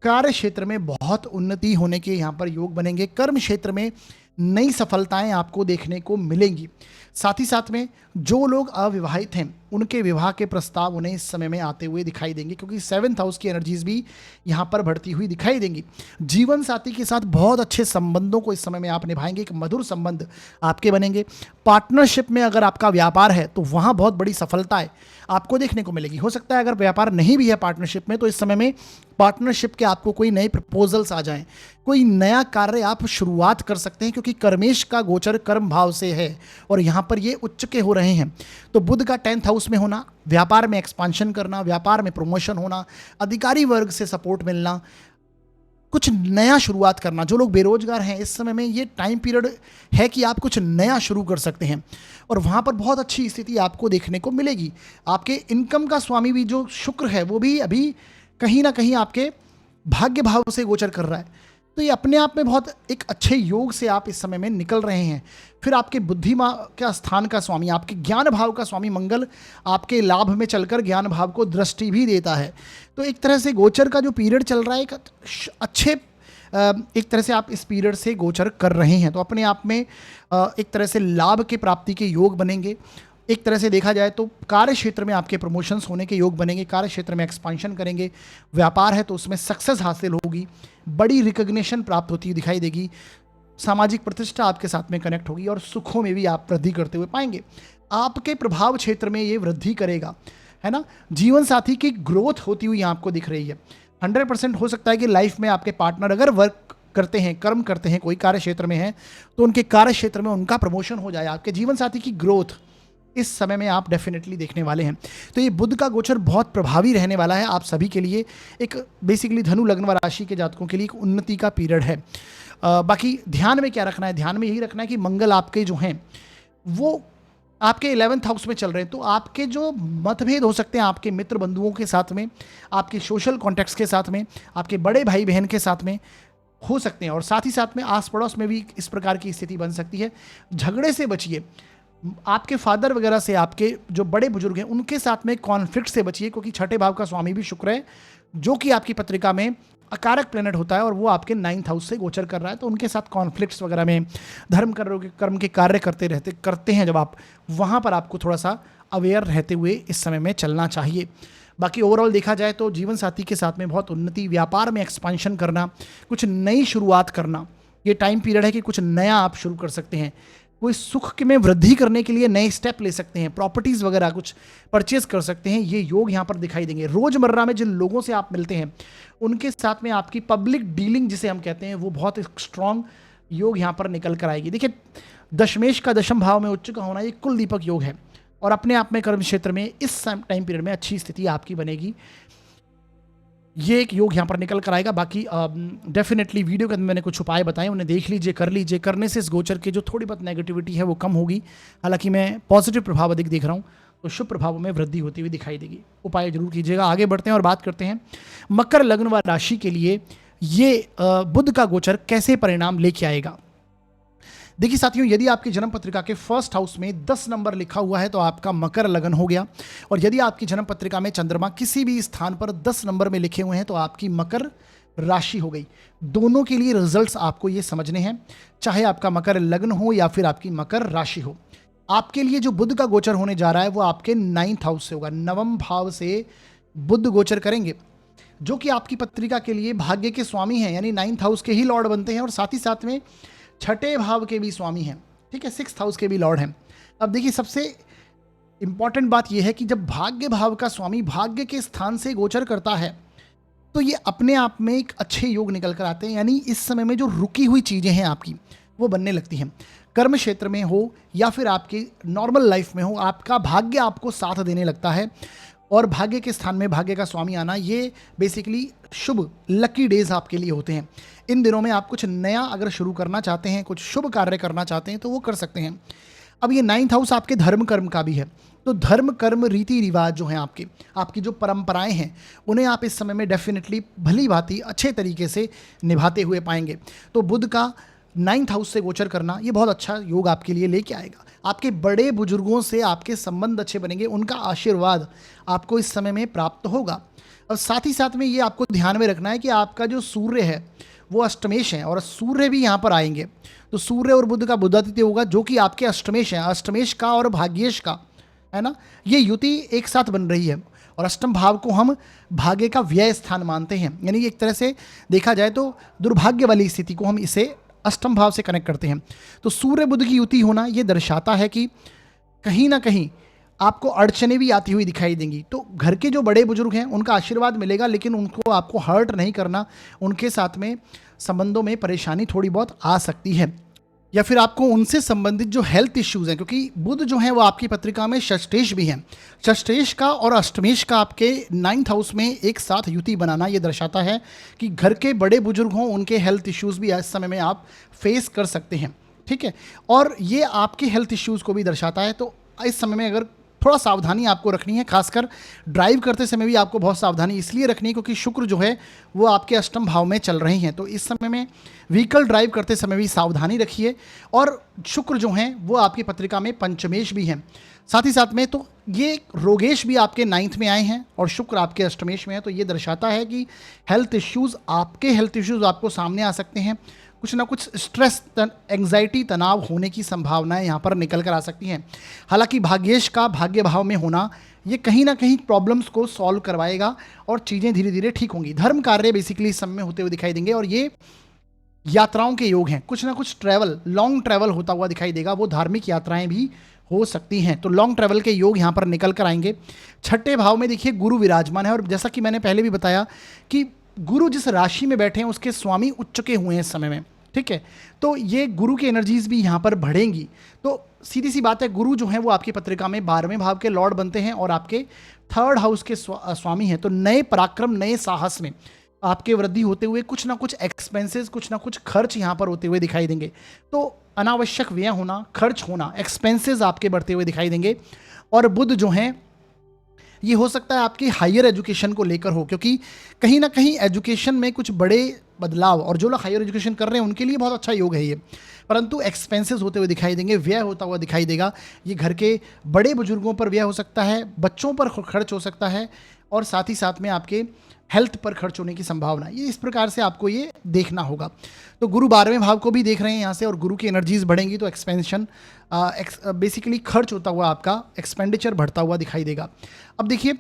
कार्य क्षेत्र में बहुत उन्नति होने के यहाँ पर योग बनेंगे। कर्म क्षेत्र में नई सफलताएं आपको देखने को मिलेंगी। साथ ही साथ में जो लोग अविवाहित हैं उनके विवाह के प्रस्ताव उन्हें इस समय में आते हुए दिखाई देंगे, क्योंकि 7th हाउस की एनर्जीज भी यहाँ पर बढ़ती हुई दिखाई देंगी। जीवन साथी के साथ बहुत अच्छे संबंधों को इस समय में आप निभाएंगे, एक मधुर संबंध आपके बनेंगे। पार्टनरशिप में अगर आपका व्यापार है तो वहाँ बहुत बड़ी सफलताएं आपको देखने को मिलेगी। हो सकता है अगर व्यापार नहीं भी है पार्टनरशिप में, तो इस समय में पार्टनरशिप के आपको कोई नए प्रपोजल्स आ जाएं, कोई नया कार्य आप शुरुआत कर सकते हैं, क्योंकि कर्मेश का गोचर कर्म भाव से है और यहाँ पर ये उच्च के हो रहे हैं। तो बुध का 10th हाउस में होना, व्यापार में एक्सपांशन करना, व्यापार में प्रमोशन होना, अधिकारी वर्ग से सपोर्ट मिलना, कुछ नया शुरुआत करना। जो लोग बेरोजगार हैं इस समय में ये टाइम पीरियड है कि आप कुछ नया शुरू कर सकते हैं और वहाँ पर बहुत अच्छी स्थिति आपको देखने को मिलेगी। आपके इनकम का स्वामी भी जो शुक्र है वो भी अभी कहीं ना कहीं आपके भाग्य भाव से गोचर कर रहा है। तो ये अपने आप में बहुत एक अच्छे योग से आप इस समय में निकल रहे हैं। फिर आपके बुद्धिमा का स्थान का स्वामी, आपके ज्ञान भाव का स्वामी मंगल आपके लाभ में चलकर ज्ञान भाव को दृष्टि भी देता है। तो एक तरह से गोचर का जो पीरियड चल रहा है एक अच्छे एक तरह से आप इस पीरियड से गोचर कर रहे हैं। तो अपने आप में एक तरह से लाभ के प्राप्ति के योग बनेंगे। एक तरह से देखा जाए तो कार्य क्षेत्र में आपके प्रमोशंस होने के योग बनेंगे, कार्य क्षेत्र में एक्सपांशन करेंगे। व्यापार है तो उसमें सक्सेस हासिल होगी, बड़ी रिकग्निशन प्राप्त होती दिखाई देगी, सामाजिक प्रतिष्ठा आपके साथ में कनेक्ट होगी और सुखों में भी आप वृद्धि करते हुए पाएंगे। आपके प्रभाव क्षेत्र में ये वृद्धि करेगा, है ना। जीवन साथी की ग्रोथ होती हुई आपको दिख रही है। 100% हो सकता है कि लाइफ में आपके पार्टनर अगर वर्क करते हैं, कर्म करते हैं, कोई कार्य क्षेत्र में है तो उनके कार्य क्षेत्र में उनका प्रमोशन हो जाए। आपके जीवन साथी की ग्रोथ इस समय में आप डेफिनेटली देखने वाले हैं। तो ये बुध का गोचर बहुत प्रभावी रहने वाला है आप सभी के लिए। एक बेसिकली धनु लग्न व राशि के जातकों के लिए एक उन्नति का पीरियड है। बाकी ध्यान में क्या रखना है, ध्यान में यही रखना है कि मंगल आपके जो हैं वो आपके 11th हाउस में चल रहे हैं। तो आपके जो मतभेद हो सकते हैं आपके मित्र बंधुओं के साथ में, आपके सोशल कॉन्टेक्ट्स के साथ में, आपके बड़े भाई बहन के साथ में हो सकते हैं और साथ ही साथ में आस पड़ोस में भी इस प्रकार की स्थिति बन सकती है। झगड़े से बचिए। आपके फादर वगैरह से, आपके जो बड़े बुजुर्ग हैं उनके साथ में कॉन्फ्लिक्ट से बचिए, क्योंकि छठे भाव का स्वामी भी शुक्र है जो कि आपकी पत्रिका में अकारक प्लेनेट होता है और वो आपके 9th हाउस से गोचर कर रहा है। तो उनके साथ कॉन्फ्लिक्ट्स वगैरह में कर्म के कार्य करते हैं जब आप, वहाँ पर आपको थोड़ा सा अवेयर रहते हुए इस समय में चलना चाहिए। बाकी ओवरऑल देखा जाए तो जीवन साथी के साथ में बहुत उन्नति, व्यापार में एक्सपांशन करना, कुछ नई शुरुआत करना, ये टाइम पीरियड है कि कुछ नया आप शुरू कर सकते हैं। कोई सुख में वृद्धि करने के लिए नए स्टेप ले सकते हैं, प्रॉपर्टीज़ वगैरह कुछ परचेज कर सकते हैं। ये योग यहाँ पर दिखाई देंगे। रोज़मर्रा में जिन लोगों से आप मिलते हैं उनके साथ में आपकी पब्लिक डीलिंग जिसे हम कहते हैं वो बहुत स्ट्रॉन्ग योग यहाँ पर निकल कर आएगी। देखिए दशमेश का दशम भाव में उच्च का होना ये कुल दीपक योग है। और अपने आप में कर्म क्षेत्र में इस टाइम पीरियड में अच्छी स्थिति आपकी बनेगी। ये एक योग यहाँ पर निकल कर आएगा। बाकी डेफिनेटली वीडियो के अंदर मैंने कुछ उपाय बताए, उन्हें देख लीजिए, कर लीजिए। करने से इस गोचर की जो थोड़ी बहुत नेगेटिविटी है वो कम होगी। हालांकि मैं पॉजिटिव प्रभाव अधिक देख रहा हूँ, तो शुभ प्रभावों में वृद्धि होती हुई दिखाई देगी। उपाय जरूर कीजिएगा। आगे बढ़ते हैं और बात करते हैं मकर लग्न व राशि के लिए ये बुध का गोचर कैसे परिणाम लेके आएगा। देखिए साथियों, यदि आपकी जन्म पत्रिका के फर्स्ट हाउस में 10 नंबर लिखा हुआ है तो आपका मकर लगन हो गया, और यदि आपकी जन्म पत्रिका में चंद्रमा किसी भी स्थान पर 10 नंबर में लिखे हुए हैं तो आपकी मकर राशि हो गई। दोनों के लिए रिजल्ट्स आपको ये समझने हैं, चाहे आपका मकर लग्न हो या फिर आपकी मकर राशि हो। आपके लिए जो बुध का गोचर होने जा रहा है वो आपके 9th हाउस से होगा। नवम भाव से बुध गोचर करेंगे, जो कि आपकी पत्रिका के लिए भाग्य के स्वामी हैं, यानी 9th हाउस के ही लॉर्ड बनते हैं, और साथ ही साथ में छठे भाव के भी स्वामी हैं। ठीक है, 6th हाउस के भी लॉर्ड हैं। अब देखिए, सबसे इंपॉर्टेंट बात यह है कि जब भाग्य भाव का स्वामी भाग्य के स्थान से गोचर करता है तो ये अपने आप में एक अच्छे योग निकल कर आते हैं। यानी इस समय में जो रुकी हुई चीज़ें हैं आपकी वो बनने लगती हैं। कर्म क्षेत्र में हो या फिर आपकी नॉर्मल लाइफ में हो, आपका भाग्य आपको साथ देने लगता है, और भाग्य के स्थान में भाग्य का स्वामी आना ये बेसिकली शुभ लकी डेज आपके लिए होते हैं। इन दिनों में आप कुछ नया अगर शुरू करना चाहते हैं, कुछ शुभ कार्य करना चाहते हैं तो वो कर सकते हैं। अब ये 9th हाउस आपके धर्म कर्म का भी है, तो धर्म कर्म रीति रिवाज जो हैं आपकी जो परंपराएं हैं उन्हें आप इस समय में डेफिनेटली भली भांति अच्छे तरीके से निभाते हुए पाएंगे। तो बुध का 9th हाउस से गोचर करना ये बहुत अच्छा योग आपके लिए लेके आएगा। आपके बड़े बुजुर्गों से आपके संबंध अच्छे बनेंगे, उनका आशीर्वाद आपको इस समय में प्राप्त होगा। और साथ ही साथ में ये आपको ध्यान में रखना है कि आपका जो सूर्य है वो अष्टमेश है, और सूर्य भी यहाँ पर आएंगे। तो सूर्य और बुध का बुधादित्य होगा, जो कि आपके अष्टमेश है। अष्टमेश का और भाग्येश का, है ना, ये युति एक साथ बन रही है। और अष्टम भाव को हम भाग्य का व्यय स्थान मानते हैं, यानी एक तरह से देखा जाए तो दुर्भाग्य वाली स्थिति को हम इसे अष्टम भाव से कनेक्ट करते हैं। तो सूर्य बुध की युति होना ये दर्शाता है कि कहीं ना कहीं आपको अड़चने भी आती हुई दिखाई देंगी। तो घर के जो बड़े बुजुर्ग हैं उनका आशीर्वाद मिलेगा, लेकिन उनको आपको हर्ट नहीं करना। उनके साथ में संबंधों में परेशानी थोड़ी बहुत आ सकती है, या फिर आपको उनसे संबंधित जो हेल्थ इश्यूज हैं, क्योंकि बुध जो है वो आपकी पत्रिका में षष्ठेश भी हैं। षष्ठेश का और अष्टमेश का आपके 9th हाउस में एक साथ युति बनाना ये दर्शाता है कि घर के बड़े बुजुर्ग हों, उनके हेल्थ इश्यूज भी इस समय में आप फेस कर सकते हैं। ठीक है, और ये आपके हेल्थ इश्यूज को भी दर्शाता है। तो इस समय में अगर थोड़ा सावधानी आपको रखनी है, खासकर ड्राइव करते समय भी आपको बहुत सावधानी इसलिए रखनी है क्योंकि शुक्र जो है वो आपके अष्टम भाव में चल रहे हैं। तो इस समय में व्हीकल ड्राइव करते समय भी सावधानी रखिए। और शुक्र जो हैं वो आपकी पत्रिका में पंचमेश भी हैं, साथ ही साथ में तो ये रोगेश भी आपके 9th में आए हैं और शुक्र आपके अष्टमेश में है। तो ये दर्शाता है कि हेल्थ इश्यूज़ आपको सामने आ सकते हैं। कुछ ना कुछ स्ट्रेस, एंग्जाइटी, तनाव होने की संभावनाएं यहाँ पर निकल कर आ सकती हैं। हालांकि भाग्येश का भाग्य भाव में होना ये कहीं ना कहीं प्रॉब्लम्स को सॉल्व करवाएगा और चीज़ें धीरे धीरे ठीक होंगी। धर्म कार्य बेसिकली इस समय में होते हुए दिखाई देंगे, और ये यात्राओं के योग हैं। कुछ ना कुछ ट्रैवल, लॉन्ग ट्रैवल होता हुआ दिखाई देगा। वो धार्मिक यात्राएं भी हो सकती हैं। तो लॉन्ग ट्रैवल के योग यहाँ पर निकल कर आएंगे। छठे भाव में देखिए गुरु विराजमान है, और जैसा कि मैंने पहले भी बताया कि गुरु जिस राशि में बैठे हैं उसके स्वामी उच्च चुके हुए हैं इस समय में। ठीक है, तो ये गुरु की एनर्जीज भी यहाँ पर बढ़ेंगी। तो सीधी सी बात है, गुरु जो है वो आपकी पत्रिका में 12वें भाव के लॉर्ड बनते हैं और आपके 3rd हाउस के स्वामी हैं। तो नए पराक्रम, नए साहस में आपके वृद्धि होते हुए कुछ ना कुछ एक्सपेंसेस, कुछ ना कुछ खर्च यहाँ पर होते हुए दिखाई देंगे। तो अनावश्यक व्यय होना, खर्च होना, एक्सपेंसेस आपके बढ़ते हुए दिखाई देंगे। और बुध जो हैं ये हो सकता है आपकी हायर एजुकेशन को लेकर हो, क्योंकि कहीं ना कहीं एजुकेशन में कुछ बड़े बदलाव, और जो लोग हायर एजुकेशन कर रहे हैं उनके लिए बहुत अच्छा योग है ये। परंतु एक्सपेंसेस होते हुए दिखाई देंगे, व्यय होता हुआ दिखाई देगा। ये घर के बड़े बुजुर्गों पर व्यय हो सकता है, बच्चों पर खर्च हो सकता है, और साथ ही साथ में आपके हेल्थ पर खर्च होने की संभावना, ये इस प्रकार से आपको ये देखना होगा। तो गुरु 12वें भाव को भी देख रहे हैं यहाँ से, और गुरु की एनर्जीज बढ़ेंगी तो एक्सपेंशन, बेसिकली खर्च होता हुआ, आपका एक्सपेंडिचर बढ़ता हुआ दिखाई देगा। अब देखिए,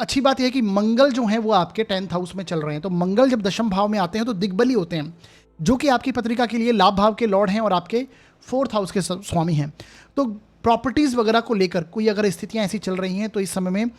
अच्छी बात यह है कि मंगल जो है वो आपके 10th हाउस में चल रहे हैं। तो मंगल जब दशम भाव में आते हैं तो दिग्बली होते हैं, जो कि आपकी पत्रिका के लिए लाभ भाव के लॉर्ड हैं और आपके 4th हाउस के स्वामी हैं। तो प्रॉपर्टीज़ वगैरह को लेकर कोई अगर स्थितियाँ ऐसी चल रही हैं तो इस समय में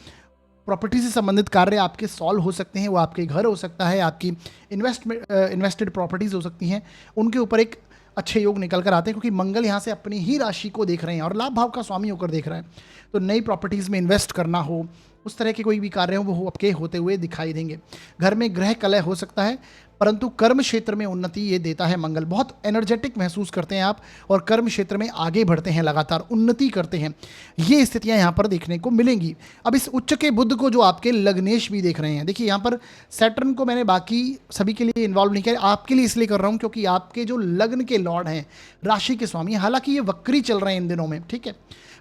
प्रॉपर्टी से संबंधित कार्य आपके सॉल्व हो सकते हैं। वो आपके घर हो सकता है, आपकी इन्वेस्टेड प्रॉपर्टीज़ हो सकती हैं, उनके ऊपर एक अच्छे योग निकल कर आते हैं, क्योंकि मंगल यहाँ से अपनी ही राशि को देख रहे हैं और लाभ भाव का स्वामी होकर देख रहा है। तो नई प्रॉपर्टीज़ में इन्वेस्ट करना हो, उस तरह के कोई भी कार्य हो, वो आपके होते हुए दिखाई देंगे। घर में ग्रह कलह हो सकता है, परंतु कर्म क्षेत्र में उन्नति ये देता है मंगल। बहुत एनर्जेटिक महसूस करते हैं आप और कर्म क्षेत्र में आगे बढ़ते हैं, लगातार उन्नति करते हैं। ये स्थितियां यहाँ पर देखने को मिलेंगी। अब इस उच्च के बुध को जो आपके लग्नेश भी देख रहे हैं, देखिए यहाँ पर सैटर्न को मैंने बाकी सभी के लिए इन्वॉल्व नहीं किया, आपके लिए इसलिए कर रहा हूँ क्योंकि आपके जो लग्न के लॉर्ड हैं, राशि के स्वामी, हालांकि ये वक्री चल रहे हैं इन दिनों में, ठीक है,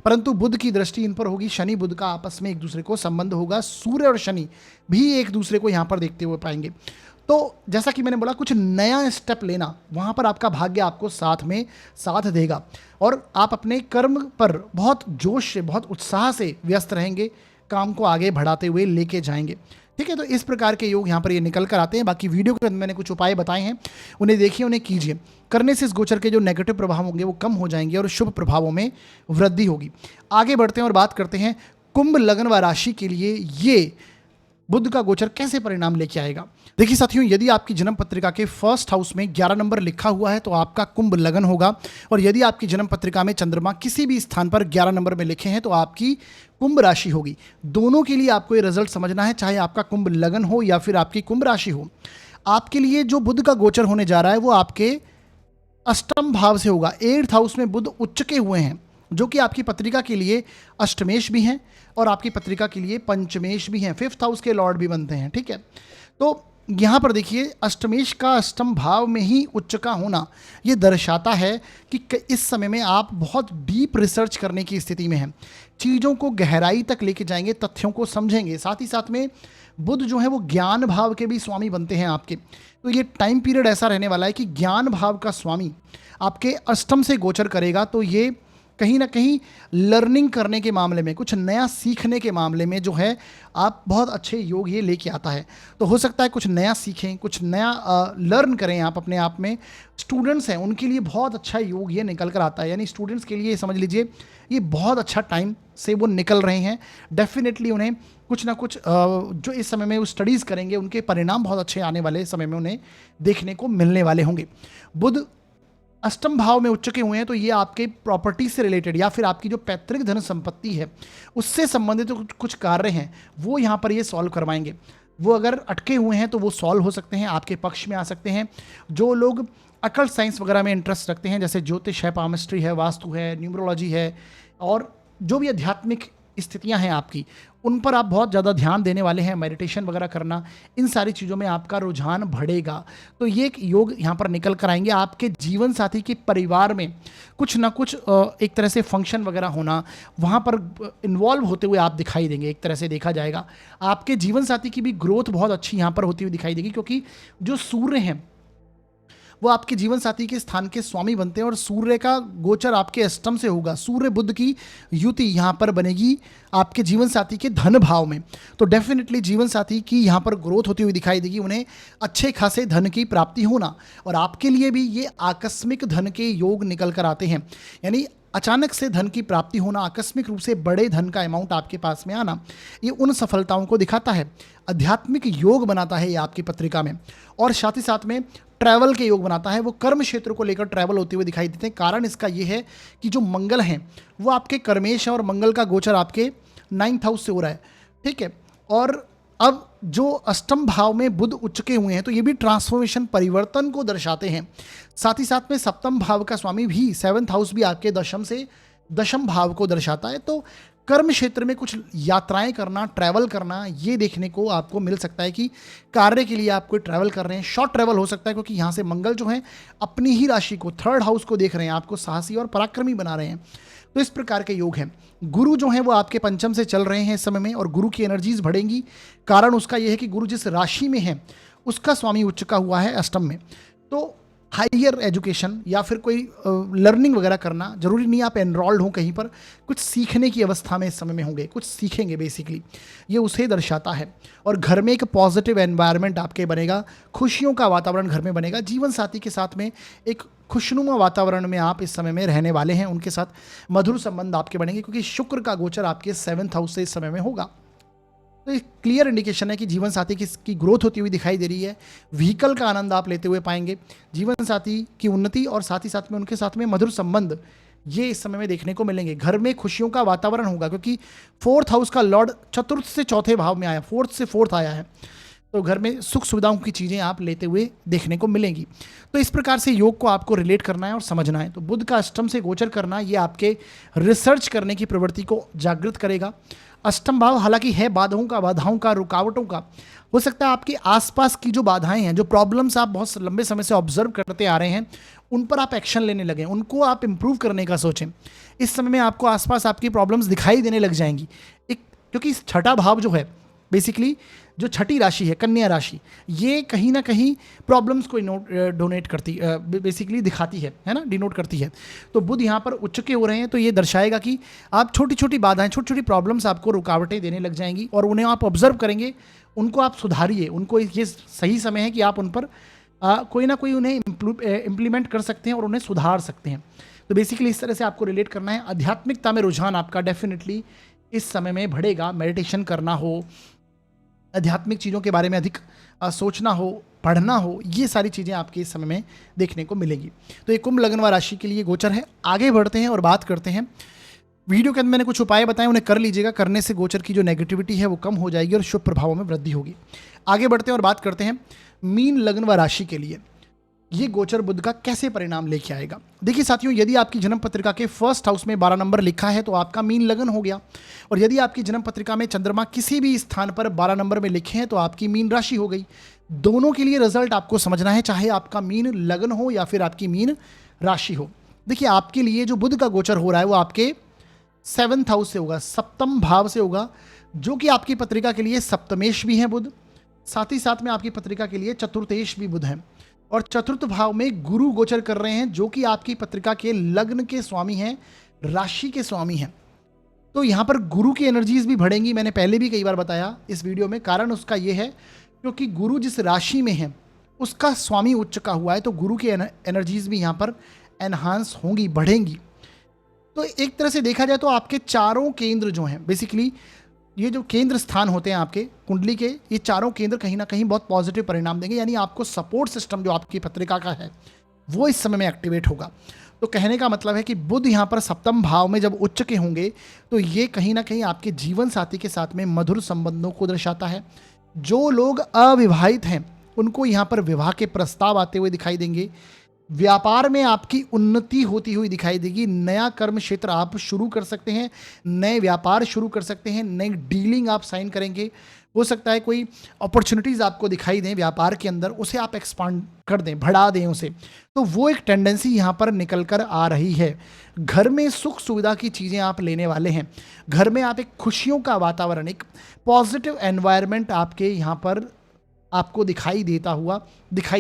परंतु बुध की दृष्टि इन पर होगी। शनि बुध का आपस में एक दूसरे को संबंध होगा, सूर्य और शनि भी एक दूसरे को यहाँ पर देखते हुए पाएंगे। तो जैसा कि मैंने बोला, कुछ नया स्टेप लेना, वहाँ पर आपका भाग्य आपको साथ में साथ देगा और आप अपने कर्म पर बहुत जोश से, बहुत उत्साह से व्यस्त रहेंगे, काम को आगे बढ़ाते हुए लेके जाएंगे, ठीक है। तो इस प्रकार के योग यहाँ पर ये निकल कर आते हैं। बाकी वीडियो के अंदर मैंने कुछ उपाय बताए हैं, उन्हें देखिए, उन्हें कीजिए। करने से इस गोचर के जो नेगेटिव प्रभाव होंगे वो कम हो जाएंगे और शुभ प्रभावों में वृद्धि होगी। आगे बढ़ते हैं और बात करते हैं कुंभ लग्न व राशि के लिए ये बुध का गोचर कैसे परिणाम लेके आएगा। देखिए साथियों, यदि आपकी जन्म पत्रिका के फर्स्ट हाउस में 11 नंबर लिखा हुआ है तो आपका कुंभ लगन होगा, और यदि आपकी जन्म पत्रिका में चंद्रमा किसी भी स्थान पर 11 नंबर में लिखे हैं तो आपकी कुंभ राशि होगी। दोनों के लिए आपको ये रिजल्ट समझना है, चाहे आपका कुंभ लगन हो या फिर आपकी कुंभ राशि हो। आपके लिए जो बुध का गोचर होने जा रहा है वो आपके अष्टम भाव से होगा। 8th हाउस में बुध उच्च के हुए हैं, जो कि आपकी पत्रिका के लिए अष्टमेश भी हैं और आपकी पत्रिका के लिए पंचमेश भी हैं, 5th हाउस के लॉर्ड भी बनते हैं, ठीक है। तो यहाँ पर देखिए, अष्टमेश का अष्टम भाव में ही उच्च का होना ये दर्शाता है कि इस समय में आप बहुत डीप रिसर्च करने की स्थिति में हैं, चीज़ों को गहराई तक लेके जाएंगे, तथ्यों को समझेंगे। साथ ही साथ में बुध जो है वो ज्ञान भाव के भी स्वामी बनते हैं आपके। तो ये टाइम पीरियड ऐसा रहने वाला है कि ज्ञान भाव का स्वामी आपके अष्टम से गोचर करेगा, तो ये कहीं ना कहीं लर्निंग करने के मामले में, कुछ नया सीखने के मामले में जो है आप बहुत अच्छे योग ये लेके आता है। तो हो सकता है कुछ नया सीखें, कुछ नया लर्न करें आप अपने आप में। स्टूडेंट्स हैं उनके लिए बहुत अच्छा योग ये निकल कर आता है, यानी स्टूडेंट्स के लिए समझ लीजिए ये बहुत अच्छा टाइम से वो निकल रहे हैं। डेफिनेटली उन्हें कुछ ना कुछ जो इस समय में वो स्टडीज़ करेंगे उनके परिणाम बहुत अच्छे आने वाले समय में उन्हें देखने को मिलने वाले होंगे। बुध अष्टम भाव में उच्च के हुए हैं तो ये आपके प्रॉपर्टी से रिलेटेड या फिर आपकी जो पैतृक धन संपत्ति है उससे संबंधित तो कुछ कार्य हैं वो यहाँ पर ये सॉल्व करवाएंगे। वो अगर अटके हुए हैं तो वो सॉल्व हो सकते हैं, आपके पक्ष में आ सकते हैं। जो लोग अकल्ट साइंस वगैरह में इंटरेस्ट रखते हैं, जैसे ज्योतिष है, पामिस्ट्री है, वास्तु है, न्यूमरोलॉजी है, और जो भी आध्यात्मिक स्थितियां हैं आपकी, उन पर आप बहुत ज़्यादा ध्यान देने वाले हैं, मेडिटेशन वगैरह करना, इन सारी चीज़ों में आपका रुझान बढ़ेगा। तो ये एक योग यहाँ पर निकल कर आएंगे। आपके जीवन साथी के परिवार में कुछ ना कुछ एक तरह से फंक्शन वगैरह होना, वहाँ पर इन्वॉल्व होते हुए आप दिखाई देंगे। एक तरह से देखा जाएगा आपके जीवन साथी की भी ग्रोथ बहुत अच्छी यहाँ पर होती हुई दिखाई देगी, क्योंकि जो सूर्य हैं वो आपके जीवन साथी के स्थान के स्वामी बनते हैं और सूर्य का गोचर आपके अष्टम से होगा। सूर्य बुध की युति यहाँ पर बनेगी आपके जीवन साथी के धन भाव में। तो डेफिनेटली जीवन साथी की यहाँ पर ग्रोथ होती हुई दिखाई देगी, उन्हें अच्छे खासे धन की प्राप्ति होना, और आपके लिए भी ये आकस्मिक धन के योग निकल कर आते हैं। यानी अचानक से धन की प्राप्ति होना, आकस्मिक रूप से बड़े धन का अमाउंट आपके पास में आना, ये उन सफलताओं को दिखाता है। आध्यात्मिक योग बनाता है ये आपकी पत्रिका में, और साथ ही साथ में ट्रैवल के योग बनाता है। वो कर्म क्षेत्र को लेकर ट्रैवल होते हुए दिखाई देते हैं। कारण इसका ये है कि जो मंगल हैं वो आपके कर्मेश हैं और मंगल का गोचर आपके 9th हाउस से हो रहा है, ठीक है। और अब जो अष्टम भाव में बुध उच्च के हुए हैं तो ये भी ट्रांसफॉर्मेशन, परिवर्तन को दर्शाते हैं। साथ ही साथ में सप्तम भाव का स्वामी भी, 7th हाउस भी आपके दशम से दशम भाव को दर्शाता है। तो कर्म क्षेत्र में कुछ यात्राएं करना, ट्रैवल करना, ये देखने को आपको मिल सकता है कि कार्य के लिए आप कोई ट्रैवल कर रहे हैं। शॉर्ट ट्रैवल हो सकता है, क्योंकि यहाँ से मंगल जो है अपनी ही राशि को, 3rd हाउस को देख रहे हैं, आपको साहसी और पराक्रमी बना रहे हैं। तो इस प्रकार के योग हैं। गुरु जो हैं वो आपके पंचम से चल रहे हैं इस समय में, और गुरु की एनर्जीज बढ़ेंगी। कारण उसका यह है कि गुरु जिस राशि में है उसका स्वामी उच्च का हुआ है अष्टम में। तो हायर एजुकेशन या फिर कोई लर्निंग वगैरह करना जरूरी नहीं, आप एनरोल्ड हो कहीं पर, कुछ सीखने की अवस्था में इस समय में होंगे, कुछ सीखेंगे बेसिकली, ये उसे दर्शाता है। और घर में एक पॉजिटिव एनवायरनमेंट आपके बनेगा, खुशियों का वातावरण घर में बनेगा। जीवन साथी के साथ में एक खुशनुमा वातावरण में आप इस समय में रहने वाले हैं, उनके साथ मधुर संबंध आपके बनेंगे, क्योंकि शुक्र का गोचर आपके 7th हाउस से इस समय में होगा। तो एक क्लियर इंडिकेशन है कि जीवन साथी की ग्रोथ होती हुई दिखाई दे रही है। व्हीकल का आनंद आप लेते हुए पाएंगे। जीवन साथी की उन्नति और साथ ही साथ में उनके साथ में मधुर संबंध ये इस समय में देखने को मिलेंगे। घर में खुशियों का वातावरण होगा, क्योंकि फोर्थ हाउस का लॉर्ड चतुर्थ से चौथे भाव में आया, फोर्थ से फोर्थ आया है, तो घर में सुख सुविधाओं की चीज़ें आप लेते हुए देखने को मिलेंगी। तो इस प्रकार से योग को आपको रिलेट करना है और समझना है। तो बुध का अष्टम से गोचर करना ये आपके रिसर्च करने की प्रवृत्ति को जागृत करेगा। अष्टम भाव हालांकि है बाधाओं का, रुकावटों का। हो सकता है आपके आसपास की जो बाधाएं हैं, जो प्रॉब्लम्स आप बहुत लंबे समय से ऑब्जर्व करते आ रहे हैं, उन पर आप एक्शन लेने लगें, उनको आप इंप्रूव करने का सोचें। इस समय में आपको आसपास आपकी प्रॉब्लम्स दिखाई देने लग जाएंगी। क्योंकि छठा भाव जो है बेसिकली जो छठी राशि है कन्या राशि, ये कहीं ना कहीं प्रॉब्लम्स को डोनेट करती बेसिकली दिखाती है ना, डिनोट करती है। तो बुध यहाँ पर उच्च के हो रहे हैं, तो ये दर्शाएगा कि आप छोटी छोटी बाधाएं, छोटी छोटी प्रॉब्लम्स आपको रुकावटें देने लग जाएंगी और उन्हें आप ऑब्जर्व करेंगे, उनको आप सुधारिए। उनको ये सही समय है कि आप उन पर कोई ना कोई उन्हें इम्प्लीमेंट कर सकते हैं और उन्हें सुधार सकते हैं। तो बेसिकली इस तरह से आपको रिलेट करना है। आध्यात्मिकता में रुझान आपका डेफिनेटली इस समय में बढ़ेगा। मेडिटेशन करना हो, आध्यात्मिक चीज़ों के बारे में अधिक सोचना हो, पढ़ना हो, ये सारी चीज़ें आपके इस समय में देखने को मिलेगी। तो ये कुंभ लग्न व राशि के लिए गोचर है। आगे बढ़ते हैं और बात करते हैं। वीडियो के अंदर मैंने कुछ उपाय बताए, उन्हें कर लीजिएगा। करने से गोचर की जो नेगेटिविटी है वो कम हो जाएगी और शुभ प्रभावों में वृद्धि होगी। आगे बढ़ते हैं और बात करते हैं मीन लग्न व राशि के लिए ये गोचर बुध का कैसे परिणाम लेके आएगा। देखिए साथियों, यदि आपकी जन्म पत्रिका के फर्स्ट हाउस में 12 नंबर लिखा है तो आपका मीन लगन हो गया, और यदि आपकी जन्म पत्रिका में चंद्रमा किसी भी स्थान पर 12 नंबर में लिखे हैं तो आपकी मीन राशि हो गई। दोनों के लिए रिजल्ट आपको समझना है, चाहे आपका मीन लगन हो या फिर आपकी मीन राशि हो। देखिए आपके लिए जो बुध का गोचर हो रहा है वो आपके 7th हाउस से होगा, सप्तम भाव से होगा, जो कि आपकी पत्रिका के लिए सप्तमेश भी है बुध, साथ ही साथ में आपकी पत्रिका के लिए चतुर्थेश भी बुध है, और चतुर्थ भाव में गुरु गोचर कर रहे हैं, जो कि आपकी पत्रिका के लग्न के स्वामी हैं, राशि के स्वामी हैं। तो यहाँ पर गुरु की एनर्जीज भी बढ़ेंगी। मैंने पहले भी कई बार बताया इस वीडियो में, कारण उसका ये है क्योंकि गुरु जिस राशि में है उसका स्वामी उच्च का हुआ है, तो गुरु की एनर्जीज भी यहाँ पर एनहांस होंगी, बढ़ेंगी। तो एक तरह से देखा जाए तो आपके चारों केंद्र जो हैं, बेसिकली ये जो केंद्र स्थान होते हैं आपके कुंडली के, ये चारों केंद्र कहीं ना कहीं बहुत पॉजिटिव परिणाम देंगे। यानी आपको सपोर्ट सिस्टम जो आपकी पत्रिका का है वो इस समय में एक्टिवेट होगा। तो कहने का मतलब है कि बुध यहाँ पर सप्तम भाव में जब उच्च के होंगे तो ये कहीं ना कहीं आपके जीवन साथी के साथ में मधुर संबंधों को दर्शाता है। जो लोग अविवाहित हैं उनको यहाँ पर विवाह के प्रस्ताव आते हुए दिखाई देंगे। व्यापार में आपकी उन्नति होती हुई दिखाई देगी। नया कर्म क्षेत्र आप शुरू कर सकते हैं, नए व्यापार शुरू कर सकते हैं, नई डीलिंग आप साइन करेंगे। हो सकता है कोई अपॉर्चुनिटीज़ आपको दिखाई दें व्यापार के अंदर, उसे आप एक्सपांड कर दें, बढ़ा दें उसे। तो वो एक टेंडेंसी यहाँ पर निकल कर आ रही है। घर में सुख सुविधा की चीज़ें आप लेने वाले हैं। घर में आप एक खुशियों का वातावरण, एक पॉजिटिव एनवायरनमेंट आपके यहाँ पर आपको दिखाई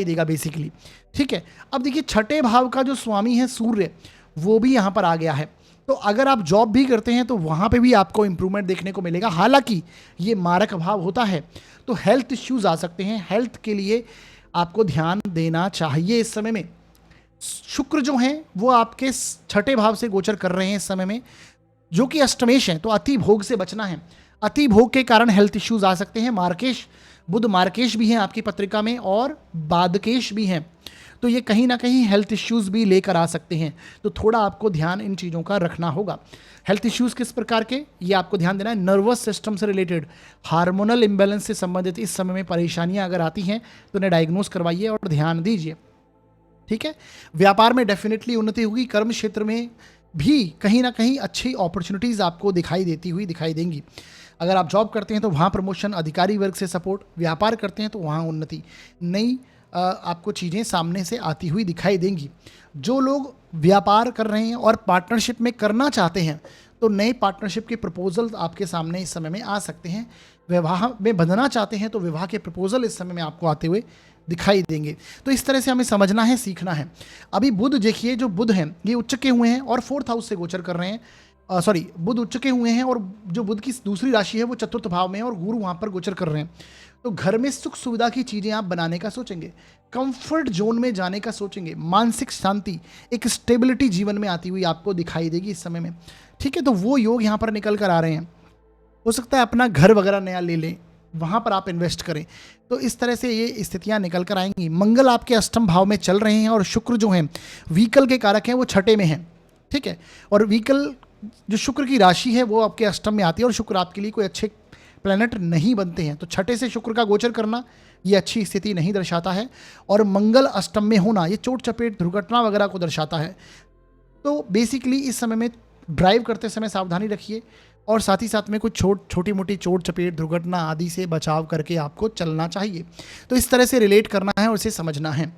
देगा बेसिकली। ठीक है, अब देखिए छठे भाव का जो स्वामी है सूर्य, वो भी यहाँ पर आ गया है। तो अगर आप जॉब भी करते हैं तो वहाँ पे भी आपको इंप्रूवमेंट देखने को मिलेगा। हालांकि ये मारक भाव होता है तो हेल्थ इश्यूज आ सकते हैं, हेल्थ के लिए आपको ध्यान देना चाहिए इस समय में। शुक्र जो हैं वो आपके छठे भाव से गोचर कर रहे हैं इस समय में, जो कि अष्टमेश हैं, तो अति भोग से बचना है। अति भोग के कारण हेल्थ इश्यूज आ सकते हैं। मार्केश, बुध मार्केश भी हैं आपकी पत्रिका में और बादकेश भी हैं, तो ये कहीं ना कहीं हेल्थ इश्यूज भी लेकर आ सकते हैं। तो थोड़ा आपको ध्यान इन चीज़ों का रखना होगा। हेल्थ इश्यूज किस प्रकार के, ये आपको ध्यान देना है। नर्वस सिस्टम से रिलेटेड, हार्मोनल इम्बैलेंस से संबंधित इस समय में परेशानियां अगर आती हैं तो उन्हें डायग्नोस करवाइए और ध्यान दीजिए। ठीक है, व्यापार में डेफिनेटली उन्नति होगी। कर्म क्षेत्र में भी कहीं ना कहीं अच्छी अपॉर्चुनिटीज़ आपको दिखाई देंगी। अगर आप जॉब करते हैं तो वहाँ प्रमोशन, अधिकारी वर्ग से सपोर्ट, व्यापार करते हैं तो वहाँ उन्नति, नई आपको चीज़ें सामने से आती हुई दिखाई देंगी। जो लोग व्यापार कर रहे हैं और पार्टनरशिप में करना चाहते हैं तो नए पार्टनरशिप के प्रपोजल आपके सामने इस समय में आ सकते हैं। विवाह में बंधना चाहते हैं तो विवाह के प्रपोजल इस समय में आपको आते हुए दिखाई देंगे। तो इस तरह से हमें समझना है, सीखना है। अभी बुध देखिए, जो बुध हैं ये उच्च के हुए हैं और 4th हाउस से गोचर कर रहे हैं। बुध उच्च के हुए हैं और जो बुध की दूसरी राशि है वो चतुर्थ भाव में है और गुरु वहाँ पर गोचर कर रहे हैं। तो घर में सुख सुविधा की चीज़ें आप बनाने का सोचेंगे, कंफर्ट जोन में जाने का सोचेंगे, मानसिक शांति, एक स्टेबिलिटी जीवन में आती हुई आपको दिखाई देगी इस समय में। ठीक है, तो वो योग यहाँ पर निकल कर आ रहे हैं। हो सकता है अपना घर वगैरह नया ले लें, वहाँ पर आप इन्वेस्ट करें। तो इस तरह से ये स्थितियाँ निकल कर आएंगी। मंगल आपके अष्टम भाव में चल रहे हैं और शुक्र जो हैं व्हीकल के कारक हैं वो छठे में हैं, ठीक है। और व्हीकल जो शुक्र की राशि है वो आपके अष्टम में आती है और शुक्र आपके लिए कोई अच्छे प्लैनेट नहीं बनते हैं। तो छठे से शुक्र का गोचर करना ये अच्छी स्थिति नहीं दर्शाता है। और मंगल अष्टम में होना ये चोट चपेट दुर्घटना वगैरह को दर्शाता है। तो बेसिकली इस समय में ड्राइव करते समय सावधानी रखिए और साथ ही साथ में कुछ छोटी मोटी चोट चपेट दुर्घटना आदि से बचाव करके आपको चलना चाहिए। तो इस तरह से रिलेट करना है और इसे समझना है,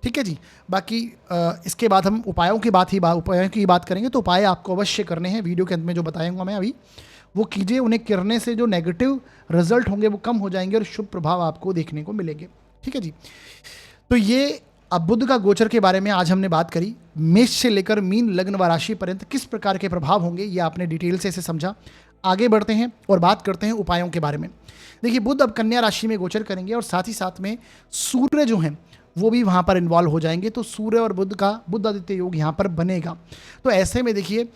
ठीक है जी। बाकी इसके बाद हम उपायों की बात करेंगे। तो उपाय आपको अवश्य करने हैं, वीडियो के अंत में जो बताऊंगा मैं अभी वो कीजिए। उन्हें करने से जो नेगेटिव रिजल्ट होंगे वो कम हो जाएंगे और शुभ प्रभाव आपको देखने को मिलेंगे, ठीक है जी। तो ये अब बुध का गोचर के बारे में आज हमने बात करी। मेष से लेकर मीन लग्न व राशि पर्यंत किस प्रकार के प्रभाव होंगे ये आपने डिटेल से इसे समझा। आगे बढ़ते हैं और बात करते हैं उपायों के बारे में। देखिए बुध अब कन्या राशि में गोचर करेंगे और साथ ही साथ में सूर्य जो हैं वो भी वहाँ पर इन्वॉल्व हो जाएंगे। तो सूर्य और बुध का बुध आदित्य योग यहाँ पर बनेगा। तो ऐसे में देखिए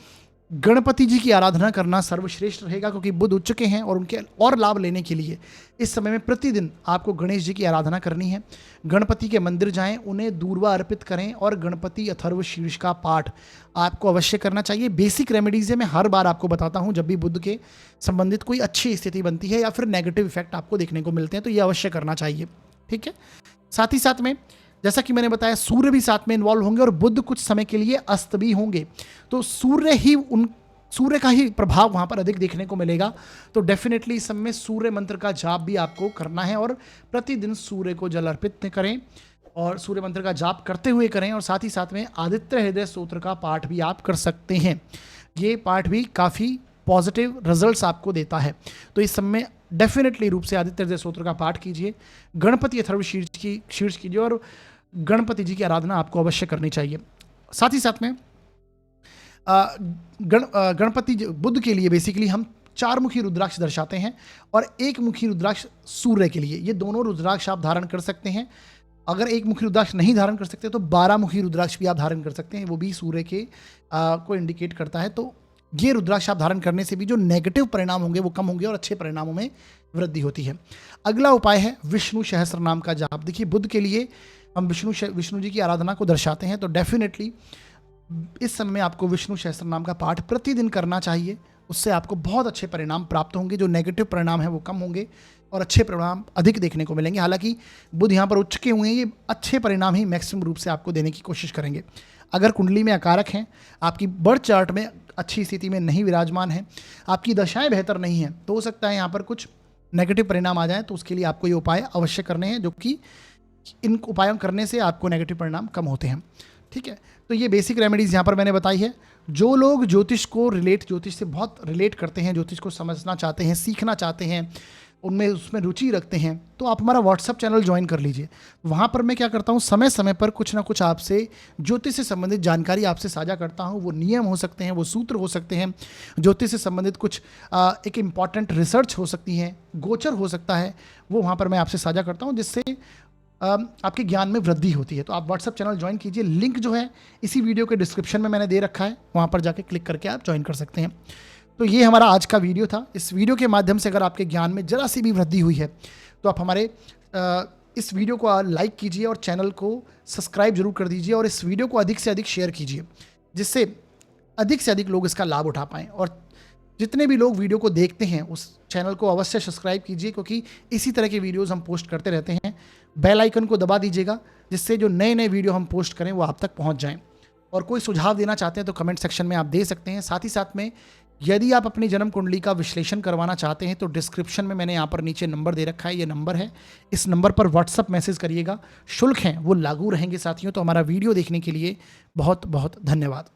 गणपति जी की आराधना करना सर्वश्रेष्ठ रहेगा, क्योंकि बुध उच्च के हैं और उनके और लाभ लेने के लिए इस समय में प्रतिदिन आपको गणेश जी की आराधना करनी है। गणपति के मंदिर जाएं, उन्हें दूर्वा अर्पित करें और गणपति अथर्व शीर्ष का पाठ आपको अवश्य करना चाहिए। बेसिक रेमेडीज़ है, मैं हर बार आपको बताता हूं जब भी बुध के संबंधित कोई अच्छी स्थिति बनती है या फिर नेगेटिव इफेक्ट आपको देखने को मिलते हैं तो ये अवश्य करना चाहिए, ठीक है। साथ ही साथ में जैसा कि मैंने बताया सूर्य भी साथ में इन्वॉल्व होंगे और बुध कुछ समय के लिए अस्त भी होंगे। तो सूर्य का ही प्रभाव वहाँ पर अधिक देखने को मिलेगा। तो डेफिनेटली इस समय में सूर्य मंत्र का जाप भी आपको करना है और प्रतिदिन सूर्य को जल अर्पित करें और सूर्य मंत्र का जाप करते हुए करें। और साथ ही साथ में आदित्य हृदय स्तोत्र का पाठ भी आप कर सकते हैं। ये पाठ भी काफ़ी पॉजिटिव रिजल्ट्स आपको देता है। तो इस समय डेफिनेटली रूप से आदित्य हृदय स्तोत्र का पाठ कीजिए, गणपति अथर्व शीर्ष कीजिए और गणपति जी की आराधना आपको अवश्य करनी चाहिए। साथ ही साथ में गणपति बुध के लिए बेसिकली हम 4 मुखी रुद्राक्ष दर्शाते हैं और 1 मुखी रुद्राक्ष सूर्य के लिए। ये दोनों रुद्राक्ष आप धारण कर सकते हैं। अगर 1 मुखी रुद्राक्ष नहीं धारण कर सकते तो 12 मुखी रुद्राक्ष भी आप धारण कर सकते हैं, वो भी सूर्य के को इंडिकेट करता है। तो ये रुद्राक्ष आप धारण करने से भी जो नेगेटिव परिणाम होंगे वो कम होंगे और अच्छे परिणामों में वृद्धि होती है। अगला उपाय है विष्णु सहस्त्र नाम का जाप। देखिए बुध के लिए हम विष्णु जी की आराधना को दर्शाते हैं। तो डेफिनेटली इस समय में आपको विष्णु सहस्त्र नाम का पाठ प्रतिदिन करना चाहिए। उससे आपको बहुत अच्छे परिणाम प्राप्त होंगे, जो नेगेटिव परिणाम है वो कम होंगे और अच्छे परिणाम अधिक देखने को मिलेंगे। हालांकि बुध यहाँ पर उच्च के हुए हैं, ये अच्छे परिणाम ही मैक्सिमम रूप से आपको देने की कोशिश करेंगे। अगर कुंडली में अकारक हैं, आपकी बर्थ चार्ट में अच्छी स्थिति में नहीं विराजमान है, आपकी दशाएं बेहतर नहीं हैं, तो हो सकता है यहाँ पर कुछ नेगेटिव परिणाम आ जाएं। तो उसके लिए आपको ये उपाय अवश्य करने हैं, जो कि इन उपायों करने से आपको नेगेटिव परिणाम कम होते हैं, ठीक है। तो ये बेसिक रेमेडीज़ यहाँ पर मैंने बताई है। जो लोग ज्योतिष से बहुत रिलेट करते हैं, ज्योतिष को समझना चाहते हैं, सीखना चाहते हैं, उसमें रुचि रखते हैं, तो आप हमारा व्हाट्सअप चैनल ज्वाइन कर लीजिए। वहाँ पर मैं क्या करता हूँ, समय समय पर कुछ ना कुछ आपसे ज्योतिष से संबंधित जानकारी आपसे साझा करता हूँ। वो नियम हो सकते हैं, वो सूत्र हो सकते हैं, ज्योतिष से संबंधित कुछ एक इम्पॉर्टेंट रिसर्च हो सकती है, गोचर हो सकता है, वो वहाँ पर मैं आपसे साझा करता हूँ, जिससे आपके ज्ञान में वृद्धि होती है। तो आप व्हाट्सअप चैनल ज्वाइन कीजिए, लिंक जो है इसी वीडियो के डिस्क्रिप्शन में मैंने दे रखा है, वहाँ पर जाके क्लिक करके आप ज्वाइन कर सकते हैं। तो ये हमारा आज का वीडियो था। इस वीडियो के माध्यम से अगर आपके ज्ञान में जरा सी भी वृद्धि हुई है तो आप हमारे इस वीडियो को लाइक कीजिए और चैनल को सब्सक्राइब जरूर कर दीजिए और इस वीडियो को अधिक से अधिक शेयर कीजिए, जिससे अधिक से अधिक लोग इसका लाभ उठा पाएँ। और जितने भी लोग वीडियो को देखते हैं उस चैनल को अवश्य सब्सक्राइब कीजिए, क्योंकि इसी तरह के वीडियोस हम पोस्ट करते रहते हैं। बेल आइकन को दबा दीजिएगा, जिससे जो नए नए वीडियो हम पोस्ट करें वो आप तक पहुंच जाएं। और कोई सुझाव देना चाहते हैं तो कमेंट सेक्शन में आप दे सकते हैं। साथ ही साथ में यदि आप अपनी जन्म कुंडली का विश्लेषण करवाना चाहते हैं तो डिस्क्रिप्शन में मैंने यहाँ पर नीचे नंबर दे रखा है, ये नंबर है, इस नंबर पर व्हाट्सअप मैसेज करिएगा। शुल्क हैं वो लागू रहेंगे साथियों। तो हमारा वीडियो देखने के लिए बहुत बहुत धन्यवाद।